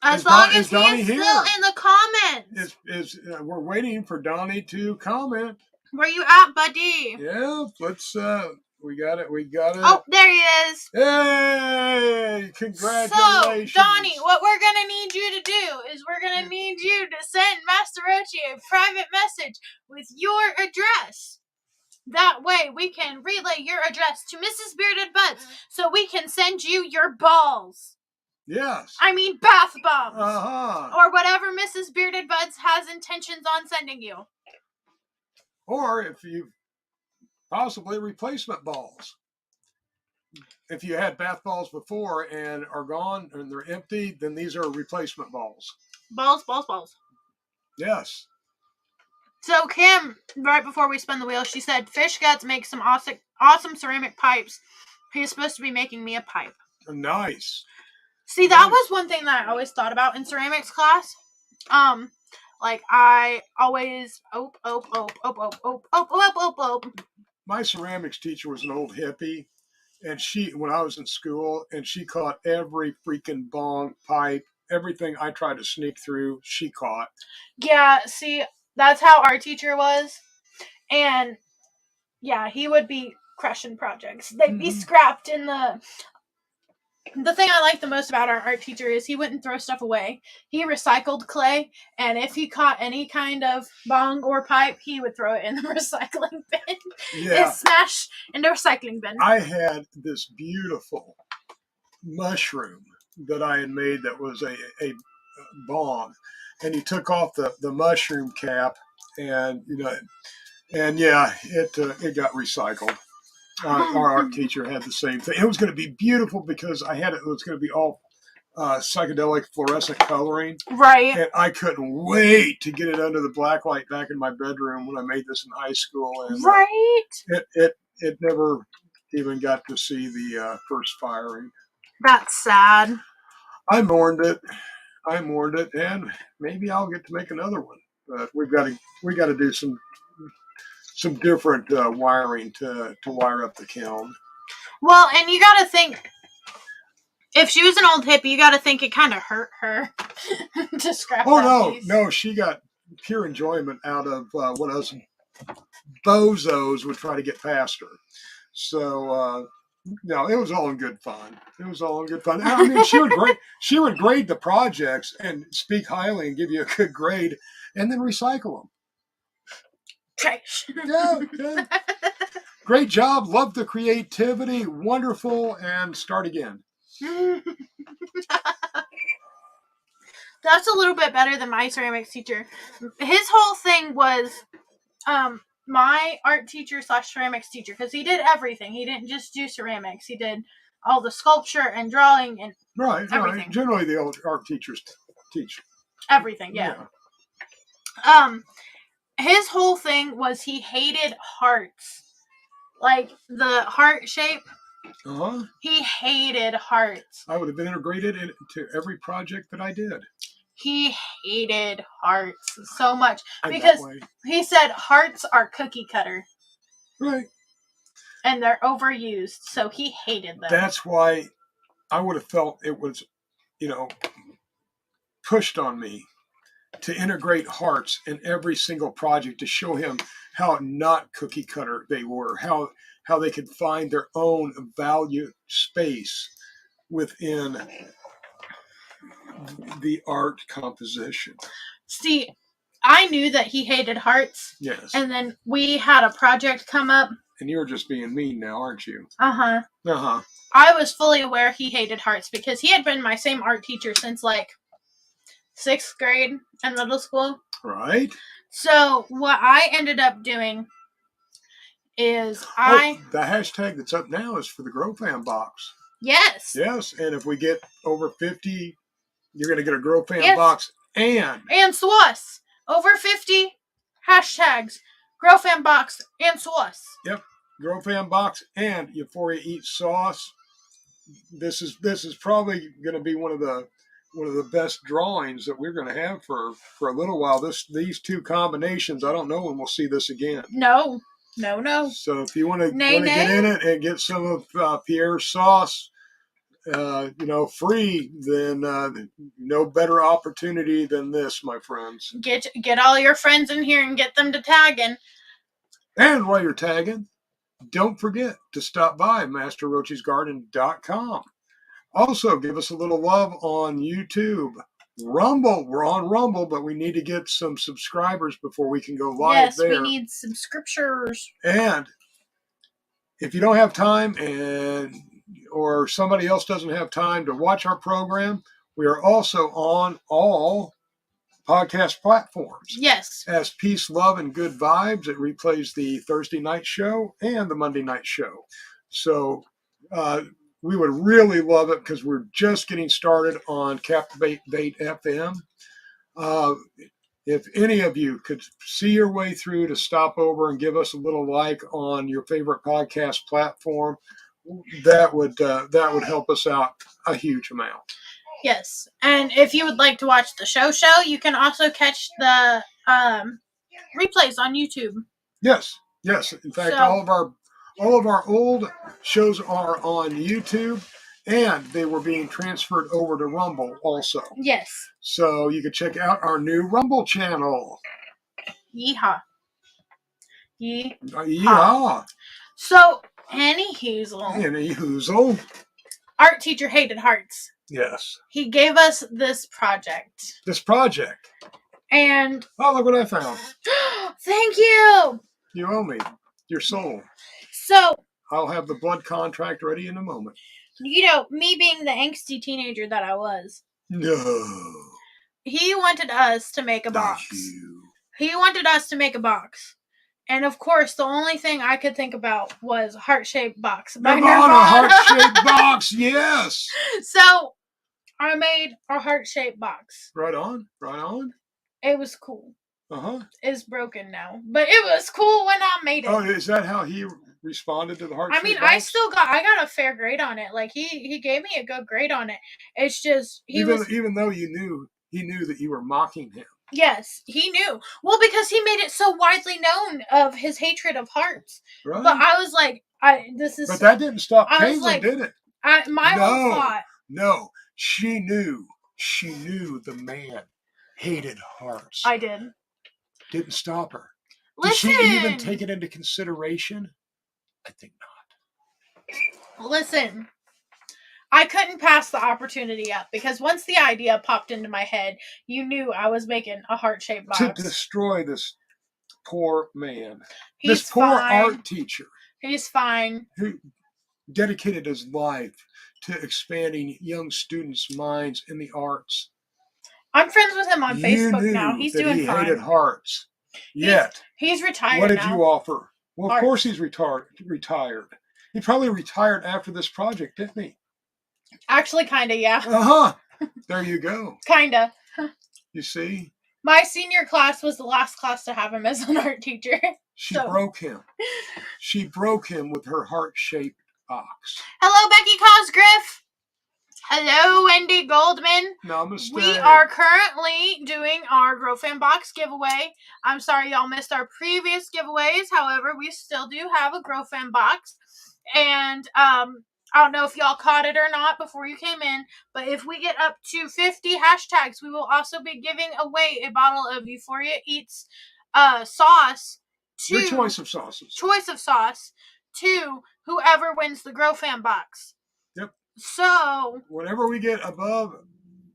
As long as Donnie he's here? still in the comments. We're waiting for Donnie to comment. Where you at, buddy? Yeah, let's. We got it. Oh, there he is. Hey! Congratulations. So, Donnie, what we're going to need you to do is we're going to need you to send Master Roachee a private message with your address. That way we can relay your address to Mrs. Bearded Buds so we can send you your balls. Yes. I mean bath bombs. Uh-huh. Or whatever Mrs. Bearded Buds has intentions on sending you. Or if you possibly replacement balls. If you had bath balls before and are gone and they're empty, then these are replacement balls. Balls. Yes. So Kim, right before we spin the wheel, she said Fish Guts makes some awesome ceramic pipes. He's supposed to be making me a pipe. Nice. See, that was one thing that I always thought about in ceramics class. Like I always My ceramics teacher was an old hippie, and when I was in school, and she caught every freaking bong, pipe, everything I tried to sneak through, she caught. Yeah, see, that's how our teacher was. And yeah, he would be crushing projects. They'd be scrapped in the thing I like the most about our art teacher is he wouldn't throw stuff away. He recycled clay, and if he caught any kind of bong or pipe, he would throw it in the recycling bin. Yeah. It's smashed in the recycling bin. I had this beautiful mushroom that I had made that was a bong, and he took off the mushroom cap, and it got recycled. Our art teacher had the same thing. It was going to be beautiful because it was going to be all psychedelic fluorescent coloring. Right. And I couldn't wait to get it under the black light back in my bedroom when I made this in high school. And right. It never even got to see the first firing. That's sad. I mourned it, and maybe I'll get to make another one. But we got to do some different wiring to wire up the kiln. Well, and you got to think, if she was an old hippie, you got to think it kind of hurt her to scrap that piece. No, she got pure enjoyment out of what us bozos would try to get past her. So, no, it was all in good fun. I mean, she would grade the projects and speak highly and give you a good grade and then recycle them. Trash. Yeah. Great job. Love the creativity. Wonderful. And start again. That's a little bit better than my ceramics teacher. His whole thing was my art teacher / ceramics teacher, because he did everything. He didn't just do ceramics. He did all the sculpture and drawing and everything. Right. Generally, the old art teachers teach everything. Yeah. His whole thing was he hated hearts. Like the heart shape. Uh-huh. He hated hearts. I would have been integrated into every project that I did. He hated hearts so much because he said hearts are cookie cutter. Right. And they're overused, so he hated them. That's why I would have felt it was, pushed on me to integrate hearts in every single project to show him how not cookie cutter they were, how they could find their own value space within the art composition. See, I knew that he hated hearts. Yes. And then we had a project come up. And you're just being mean now, aren't you? Uh-huh. Uh-huh. I was fully aware he hated hearts because he had been my same art teacher since like 6th grade in middle school. Right. So what I ended up doing is the hashtag that's up now is for the Grow Fam box. Yes. Yes, and if we get over 50, you're going to get a Grow Fam box and sauce. Over 50 hashtags, Grow Fam box and sauce. Yep, Grow Fam box and Euphoria Eats sauce. This is probably going to be one of the best drawings that we're going to have for a little while. These two combinations, I don't know when we'll see this again. No. So if you want to get in it and get some of Pierre's sauce, free, then no better opportunity than this, my friends. Get all your friends in here and get them to tagging. And while you're tagging, don't forget to stop by MasterRoachee'sGarden.com. Also, give us a little love on YouTube. Rumble, we're on Rumble, but we need to get some subscribers before we can go live there. Yes, we need subscriptions. And if you don't have time or somebody else doesn't have time to watch our program, we are also on all podcast platforms. Yes. As Peace, Love, and Good Vibes, it replays the Thursday night show and the Monday night show. So we would really love it because we're just getting started on Captivate FM. If any of you could see your way through to stop over and give us a little like on your favorite podcast platform, that would help us out a huge amount. Yes, and if you would like to watch the show, you can also catch the replays on YouTube. Yes. In fact, all of our old shows are on YouTube, and they were being transferred over to Rumble also. Yes. So you can check out our new Rumble channel. Yeehaw. So, Any hoozle. Art teacher hated hearts. Yes. He gave us this project. And look what I found. Thank you. You owe me your soul. So I'll have the blood contract ready in a moment. Me being the angsty teenager that I was. No. He wanted us to make a box. He wanted us to make a box. And of course, the only thing I could think about was a heart-shaped box. Nirvana heart-shaped box, yes. So I made a heart-shaped box. Right on. It was cool. Uh-huh. It's broken now, but it was cool when I made it. Oh, is that how he responded to the heart-shaped box? I got a fair grade on it. Like he gave me a good grade on it. It's just even though he knew that you were mocking him. Yes, he knew. Well, because he made it so widely known of his hatred of hearts. Right. But I was like, But that didn't stop Caitlin, did it? Whole thought. No, she knew the man hated hearts. I did. Didn't stop her. Listen. Did she even take it into consideration? I think not. Listen. I couldn't pass the opportunity up because once the idea popped into my head, you knew I was making a heart-shaped box. To destroy this poor man. This poor art teacher. He's fine. Who dedicated his life to expanding young students' minds in the arts. I'm friends with him on Facebook now. He's doing fine. He hated hearts. Yet. He's retired. What did you offer? Well, of course he's retired. He probably retired after this project, didn't he? Actually, kind of, yeah. Uh-huh. There you go. Kind of. You see? My senior class was the last class to have him as an art teacher. She broke him. She broke him with her heart-shaped box. Hello, Becky Cosgriff. Hello, Wendy Goldman. Namaste. We are currently doing our Grow Fan Box giveaway. I'm sorry y'all missed our previous giveaways. However, we still do have a Grow Fan Box. And I don't know if y'all caught it or not before you came in, but if we get up to 50 hashtags, we will also be giving away a bottle of Euphoria Eats sauce. Your choice of sauces. Choice of sauce to whoever wins the Grow Fan Box. Yep. So, whenever we get above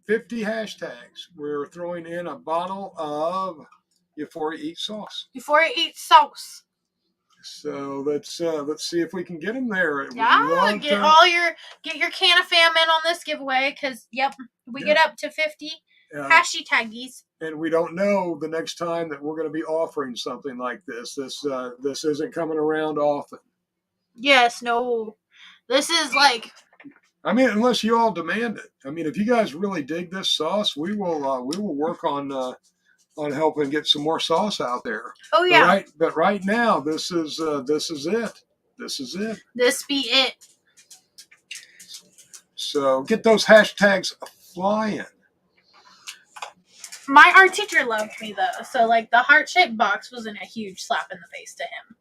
50 hashtags, we're throwing in a bottle of Euphoria Eats sauce. Euphoria Eats sauce. So let's see if we can get him there. Yeah, get your can of fam in on this giveaway because we get up to 50 hashtaggies. And we don't know the next time that we're going to be offering something like this. This isn't coming around often. Yes, no. This is like. I mean, unless you all demand it. I mean, if you guys really dig this sauce, we will work on helping get some more sauce out there. Oh yeah. But right now, this is it. This is it. This be it. So get those hashtags flying. My art teacher loved me though, so like the heart-shaped box wasn't a huge slap in the face to him.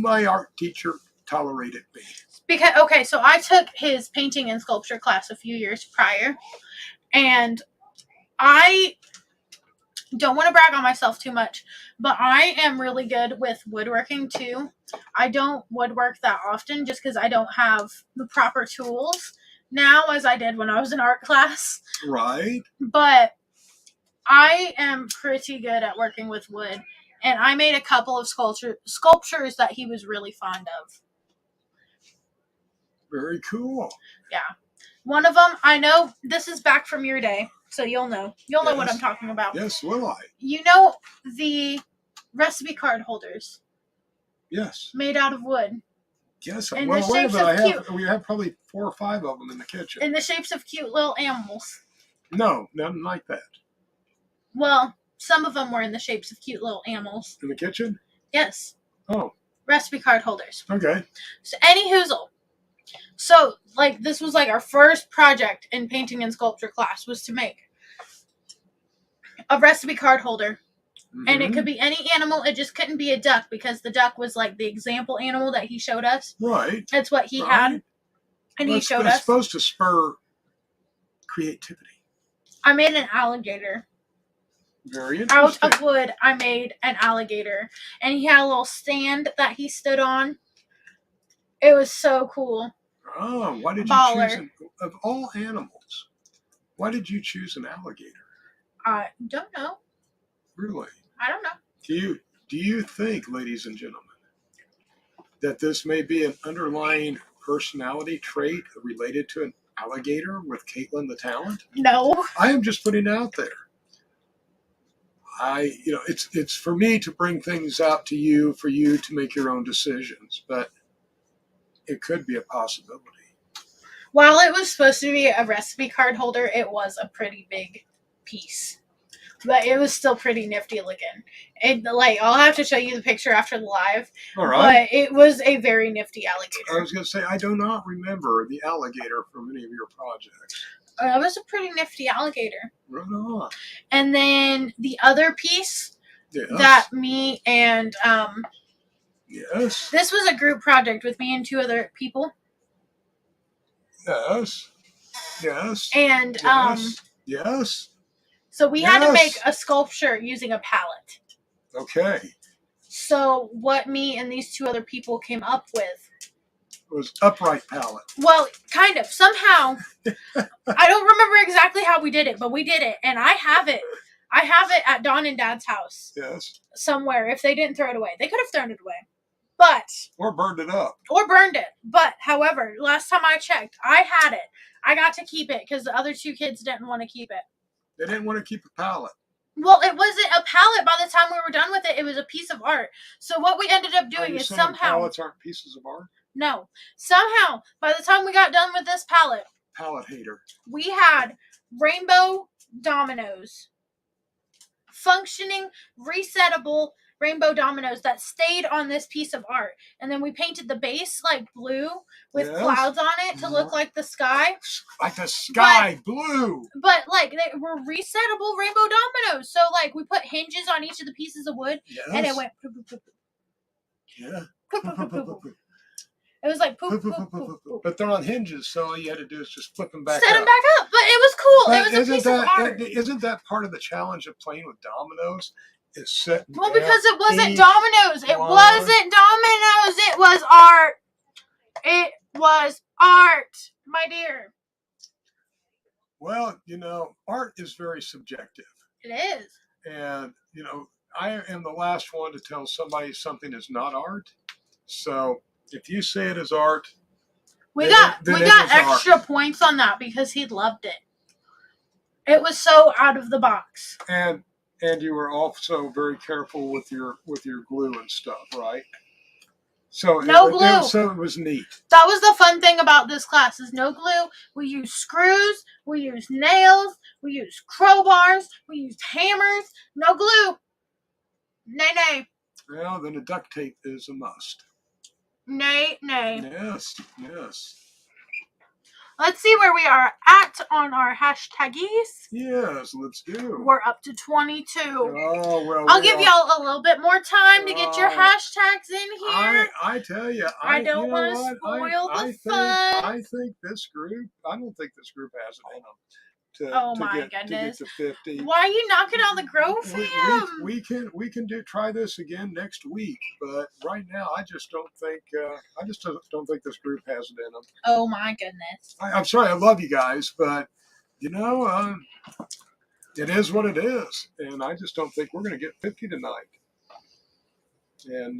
My art teacher tolerated me. Because so I took his painting and sculpture class a few years prior, and I don't want to brag on myself too much, but I am really good with woodworking too. I don't woodwork that often just because I don't have the proper tools now as I did when I was in art class. Right. But I am pretty good at working with wood, and I made a couple of sculptures that he was really fond of. Very cool. Yeah. One of them, I know this is back from your day, so you'll know. You'll know what I'm talking about. Yes, will I? You know the recipe card holders? Yes. Made out of wood. Yes. In the shapes of we have probably 4 or 5 of them in the kitchen. In the shapes of cute little animals. No, nothing like that. Well, some of them were in the shapes of cute little animals. In the kitchen? Yes. Oh. Recipe card holders. Okay. So, any hoozle. So, like, this was like our first project in painting and sculpture class was to make a recipe card holder. Mm-hmm. And it could be any animal. It just couldn't be a duck because the duck was like the example animal that he showed us. Right. That's what he had. And he showed us. It's supposed to spur creativity. I made an alligator. Very interesting. Out of wood, I made an alligator. And he had a little stand that he stood on. It was so cool. Oh, why did you choose of all animals? Why did you choose an alligator? I don't know. Really? I don't know. Do you think, ladies and gentlemen, that this may be an underlying personality trait related to an alligator with Caitlin the Talent? No. I am just putting it out there. It's for me to bring things out to you, for you to make your own decisions, but it could be a possibility. While it was supposed to be a recipe card holder, it was a pretty big piece. But it was still pretty nifty looking. I'll have to show you the picture after the live. All right. But it was a very nifty alligator. I was going to say, I do not remember the alligator from any of your projects. It was a pretty nifty alligator. Right on. And then the other piece that me and yes. This was a group project with me and 2 other people. Yes. Yes. And yes. So we had to make a sculpture using a palette. Okay. So what me and these 2 other people came up with was upright palette. Well, kind of. Somehow, I don't remember exactly how we did it, but we did it, and I have it. I have it at Dawn and Dad's house. Yes. Somewhere. If they didn't throw it away, they could have thrown it away, or burned it up, or burned it. But however, last time I checked, I had it. I got to keep it because the other 2 kids didn't want to keep it. They didn't want to keep a palette. Well, it wasn't a palette by the time we were done with it. It was a piece of art. So what we ended up doing is somehow... palettes aren't pieces of art? No. Somehow, by the time we got done with this palette... Palette hater. We had rainbow dominoes. Functioning, resettable rainbow dominoes that stayed on this piece of art. And then we painted the base blue with clouds on it to look like the sky. Like the sky, blue. But they were resettable rainbow dominoes. So we put hinges on each of the pieces of wood and it went poop, poop, poop, poop. Yeah. Poop, poop, poop, poop, poop. It was like poop, poop, poop, poop, poop. But they're on hinges, so all you had to do is just flip them back Set them back up. But it was cool. But it was a piece of art. Isn't that part of the challenge of playing with dominoes? Is setting because it wasn't dominoes. It wasn't dominoes. It was art. It was art, my dear. Well, art is very subjective. It is. And, I am the last one to tell somebody something is not art. So if you say it is art, We then got it is extra art. points on that because he loved it. It was so out of the box. And you were also very careful with your glue and stuff, right? So No glue. So it was neat. That was the fun thing about this class is no glue. We used screws, we used nails, we used crowbars, we used hammers. No glue. Nay. Well, then the duct tape is a must. Nay. Yes. Let's see where we are at on our hashtaggies. Yes, let's do. We're up to 22. Oh, well. I'll give y'all a little bit more time to get your hashtags in here. I tell you, I don't want to spoil the fun. I think this group, I don't think this group has it in them. My goodness. To get to 50. Why are you knocking on the grow fam? We can try this again next week, but right now I just don't think this group has it in them. Oh my goodness. I'm sorry, I love you guys, but it is what it is, and I just don't think we're going to get 50 tonight. And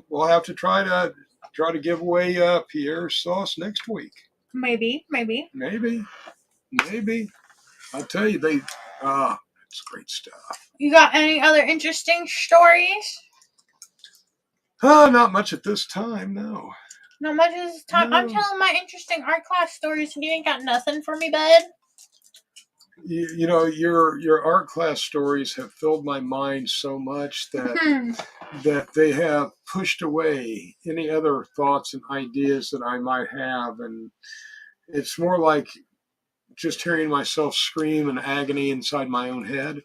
we'll have to try to give away Pierre's sauce next week. Maybe. I'll tell you, it's great stuff. You got any other interesting stories? Not much at this time, no. Not much at this time. No. I'm telling my interesting art class stories and you ain't got nothing for me, bud. You know, your art class stories have filled my mind so much that they have pushed away any other thoughts and ideas that I might have, and it's more like just hearing myself scream in agony inside my own head.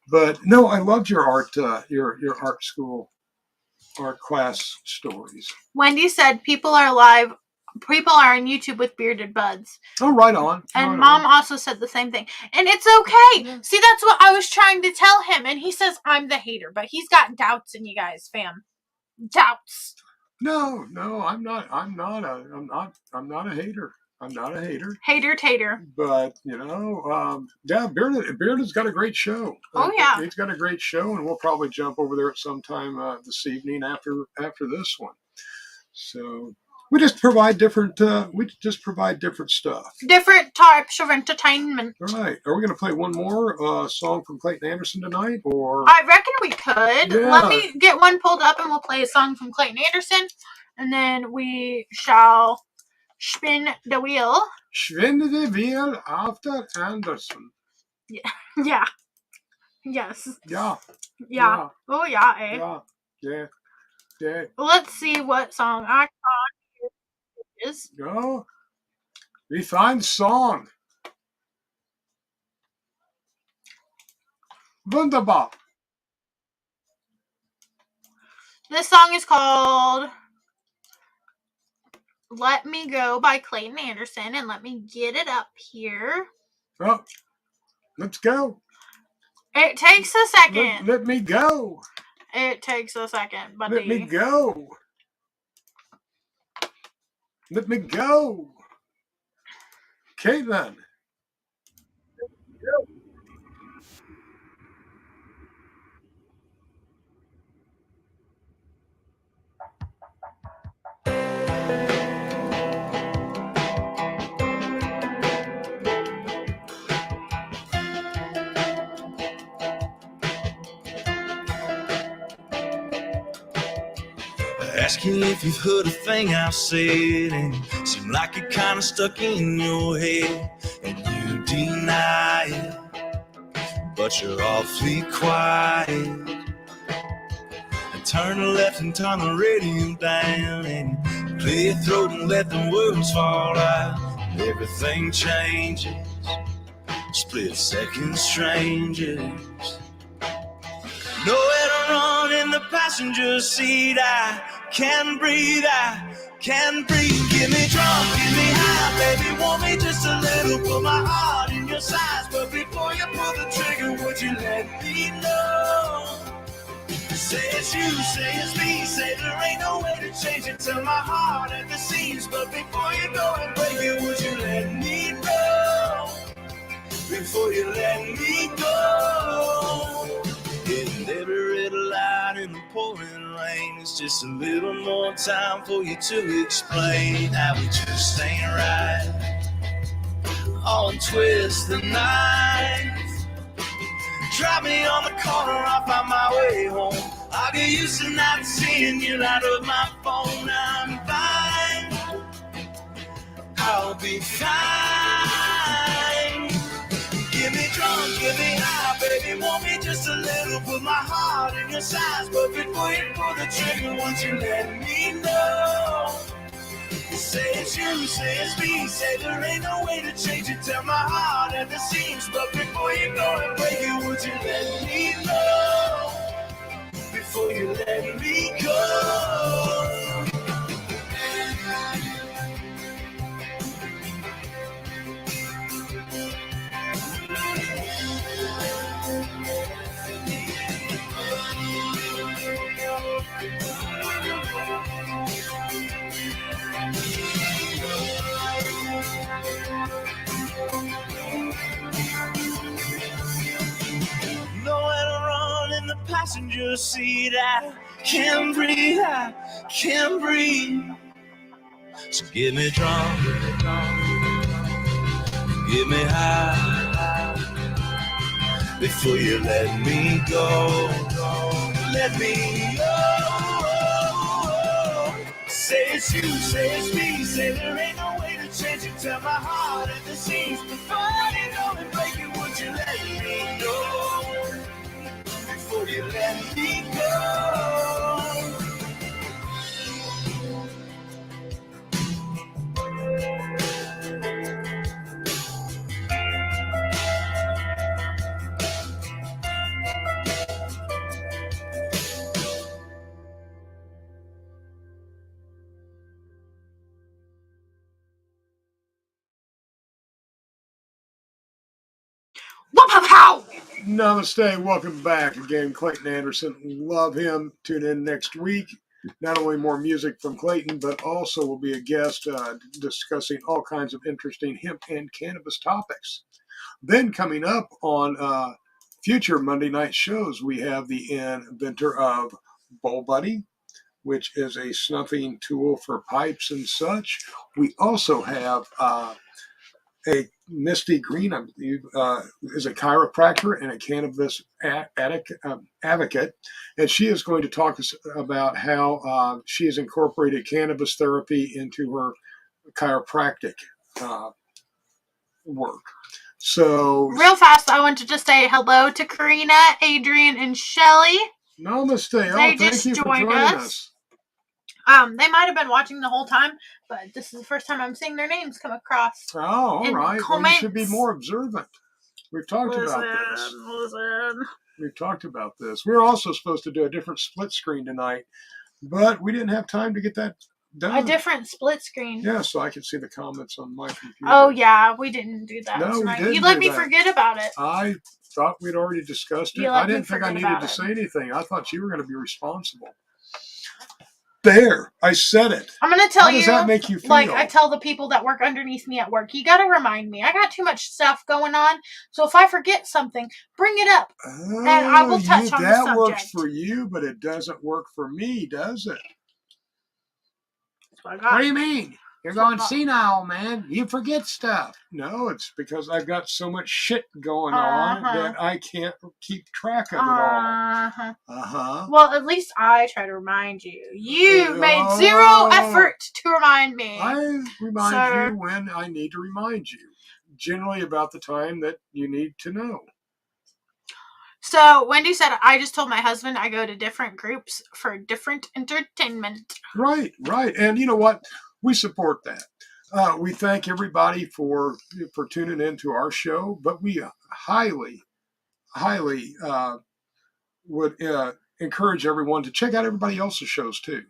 But no, I loved your art art school art class stories. Wendy said people are on YouTube with bearded buds. Oh, right on. And Mom also said the same thing. And it's okay. Yeah. See, that's what I was trying to tell him. And he says I'm the hater, but he's got doubts in you guys, fam. Doubts. No, I'm not a hater. I'm not a hater. Hater tater. But, Bearded's got a great show. Oh, yeah. He's got a great show, and we'll probably jump over there at some time this evening after this one. So we just provide different stuff. Different types of entertainment. Right. Are we going to play one more song from Clayton Anderson tonight? Or I reckon we could. Yeah. Let me get one pulled up, and we'll play a song from Clayton Anderson. And then we shall spin the wheel. Spin the wheel after Anderson. Yeah. Yes. Yeah. Oh, yeah, eh? Yeah. Let's see what song I found is. Ja. We find song. Wunderbar. This song is called Let Me Go by Clayton Anderson, and let me get it up here. Oh, let's go. It takes a second. Let me go. It takes a second, buddy. Let me go. Let me go. Okay, then. Asking if you've heard a thing I've said, and it seemed like it kind of stuck in your head, and you deny it, but you're awfully quiet. And turn left and turn the radio down, and clear your throat and let the words fall out. And everything changes, split second strangers. Nowhere to run in the passenger seat. I can't breathe, I can't breathe. Get me drunk, get me high, baby, want me just a little. Put my heart in your size, but before you pull the trigger, would you let me know? Say it's you, say it's me, say there ain't no way to change it. Tell my heart at the seams, but before you go and break it, would you let me know? Before you let me go. just a little more time for you to explain how we just ain't right. On twist the knife, drop me on the corner, I'll find my way home. I'll get used to not seeing you out of my phone. I'm fine, I'll be fine. Get me drunk, get me high, baby, want me just a little. Put my heart in your size, but before you pull the trigger, won't you let me know? Say it's you, say it's me, say there ain't no way to change it. Tell my heart at the seams, but before you go and break it, would you let me know? Before you let me go. Nowhere to run in the passenger seat. I can't breathe, I can't breathe. So get me drunk, get me high, before you let me go. Let me go. Say it's you, say it's me, say there ain't no way to change it. Tell my heart at the seams, before you go and break it, would you let me know? Before you let me go. Whoop-a-pow! Namaste. Welcome back again, Clayton Anderson. Love him. Tune in next week. Not only more music from Clayton, but also will be a guest discussing all kinds of interesting hemp and cannabis topics. Then coming up on future Monday night shows, we have the inventor of Bowl Buddy, which is a snuffing tool for pipes and such. We also have a Misty Green, I believe, is a chiropractor and a cannabis advocate, and she is going to talk about how she has incorporated cannabis therapy into her chiropractic work. So, real fast, I want to just say hello to Karina, Adrian, and Shelly. Namaste. They Thank just you for joined joining us. They might have been watching the whole time, but this is the first time I'm seeing their names come across. Oh, all in right. Well, you should be comments. more observant. We've talked about this. Listen. We've talked about this. We were also supposed to do a different split screen tonight, but we didn't have time to get that done. A different split screen. Yeah, so I can see the comments on my computer. Oh, yeah. We didn't do that No, tonight. we didn't You let do me that. forget about it. I thought we'd already discussed it. You let I me didn't think I forget needed about to it. say anything. I thought you were going to be responsible. There, I said it. I'm going to tell How you. does that make you feel? Like I tell the people that work underneath me at work, you got to remind me. I got too much stuff going on, so if I forget something, bring it up, and I will touch on the subject. That works for you, but it doesn't work for me, does it? That's what I got. What do you mean? You're going senile, man. You forget stuff. No, it's because I've got so much shit going on that I can't keep track of it all. Well, at least I try to remind you. You made zero effort to remind me. I remind you when I need to remind you. Generally about the time that you need to know. So, Wendy said, I just told my husband I go to different groups for different entertainment. Right. And you know what? We support that. We thank everybody for tuning in to our show, but we highly would encourage everyone to check out everybody else's shows too.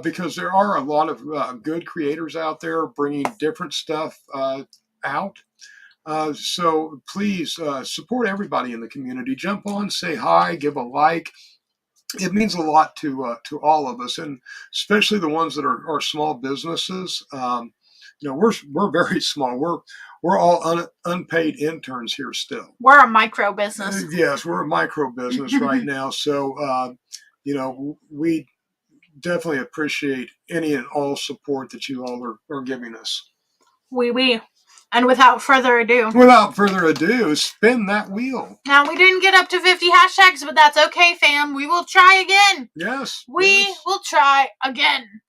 Because there are a lot of good creators out there bringing different stuff out. So please support everybody in the community. Jump on, say hi, give a like. It means a lot to all of us, and especially the ones that are small businesses. We're very small. We're all unpaid interns here still. We're a micro business. Yes, we're a micro business right now. So we definitely appreciate any and all support that you all are giving us. Oui. And without further ado, spin that wheel. Now, we didn't get up to 50 hashtags, but that's okay, fam. We will try again. Yes. We will try again.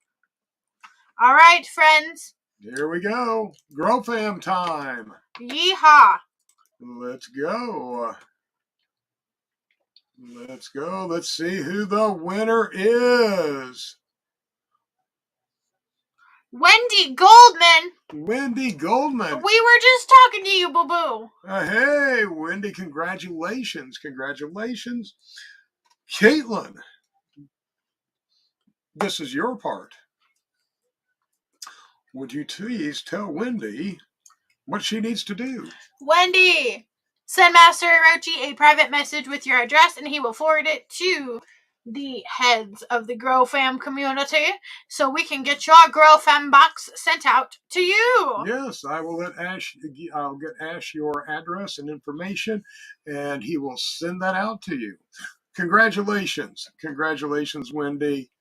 All right, friends. Here we go. Grow fam time. Yeehaw. Let's go. Let's see who the winner is. Wendy Goldman. Wendy Goldman. We were just talking to you, boo-boo. Hey, Wendy, congratulations. Congratulations. Caitlin, this is your part. Would you please tell Wendy what she needs to do? Wendy, send Master Roachee a private message with your address, and he will forward it to the heads of the Grow Fam community so we can get your Grow Fam box sent out to you. Yes, I will let Ash, I'll get Ash your address and information, and he will send that out to you. Congratulations. Congratulations, Wendy.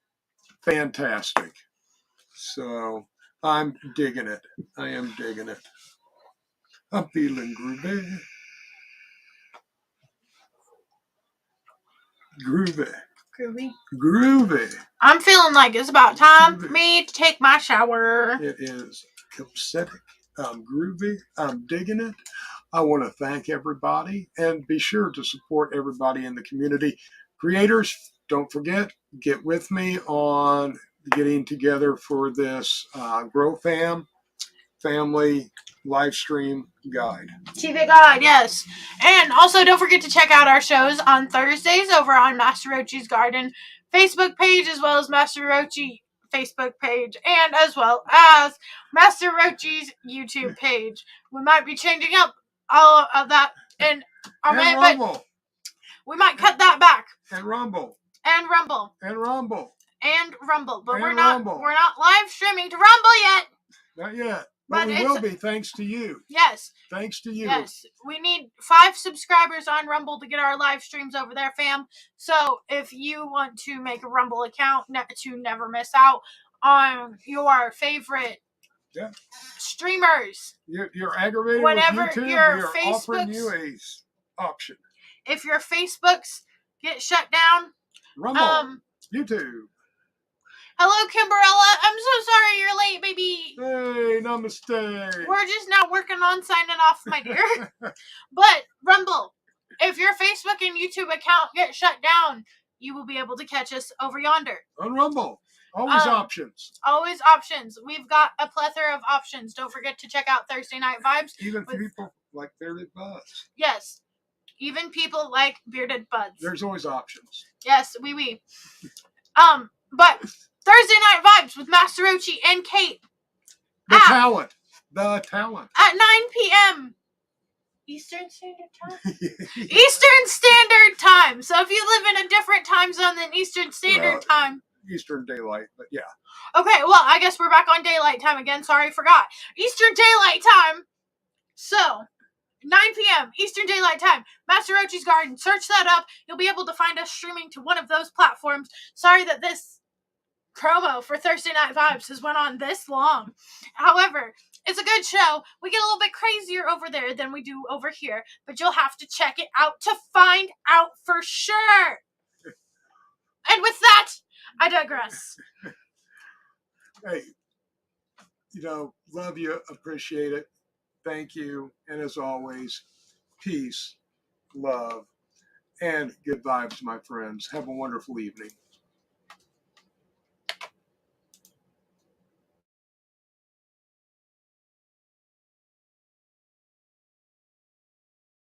Fantastic. So I'm digging it. I am digging it. I'm feeling groovy. Groovy. I'm feeling like it's about time for me to take my shower. It is copacetic. I'm groovy. I'm digging it. I want to thank everybody and be sure to support everybody in the community. Creators, don't forget, get with me on getting together for this Grow Fam family live stream guide. TV guide, yes. And also don't forget to check out our shows on Thursdays over on Master Roachee's Garden Facebook page, as well as Master Roachee Facebook page, and as well as Master Roachee's YouTube page. We might be changing up all of that in our minute, but we might cut that back. And Rumble. And Rumble. And Rumble. And Rumble. But and we're not live streaming to Rumble yet. Not yet. But we will be, thanks to you. Yes. Thanks to you. Yes. We need 5 subscribers on Rumble to get our live streams over there, fam. So if you want to make a Rumble account to never miss out on your favorite streamers. You're aggravated whenever with YouTube, your we are offering you a option. If your Facebooks get shut down. Rumble. YouTube. Hello, Kimberella. I'm so sorry you're late, baby. Hey, namaste. We're just now working on signing off, my dear. But, Rumble, if your Facebook and YouTube account get shut down, you will be able to catch us over yonder. On Rumble. Always options. Always options. We've got a plethora of options. Don't forget to check out Thursday Night Vibes. Even people like Bearded Buds. Yes. Even people like Bearded Buds. There's always options. Yes, oui. But Thursday Night Vibes with Master Roachee and Kate. The talent. At 9 p.m. Eastern Standard Time? Eastern Standard Time. So if you live in a different time zone than Eastern Standard Time. Eastern Daylight, but yeah. Okay, well, I guess we're back on Daylight Time again. Sorry, forgot. Eastern Daylight Time. So, 9 p.m. Eastern Daylight Time. Master Roachee's Garden. Search that up. You'll be able to find us streaming to one of those platforms. Sorry that this promo for Thursday Night Vibes has went on this long. However, it's a good show. We get a little bit crazier over there than we do over here, but you'll have to check it out to find out for sure. And with that, I digress. Hey, love you, appreciate it. Thank you. And as always, peace, love, and good vibes, my friends. Have a wonderful evening.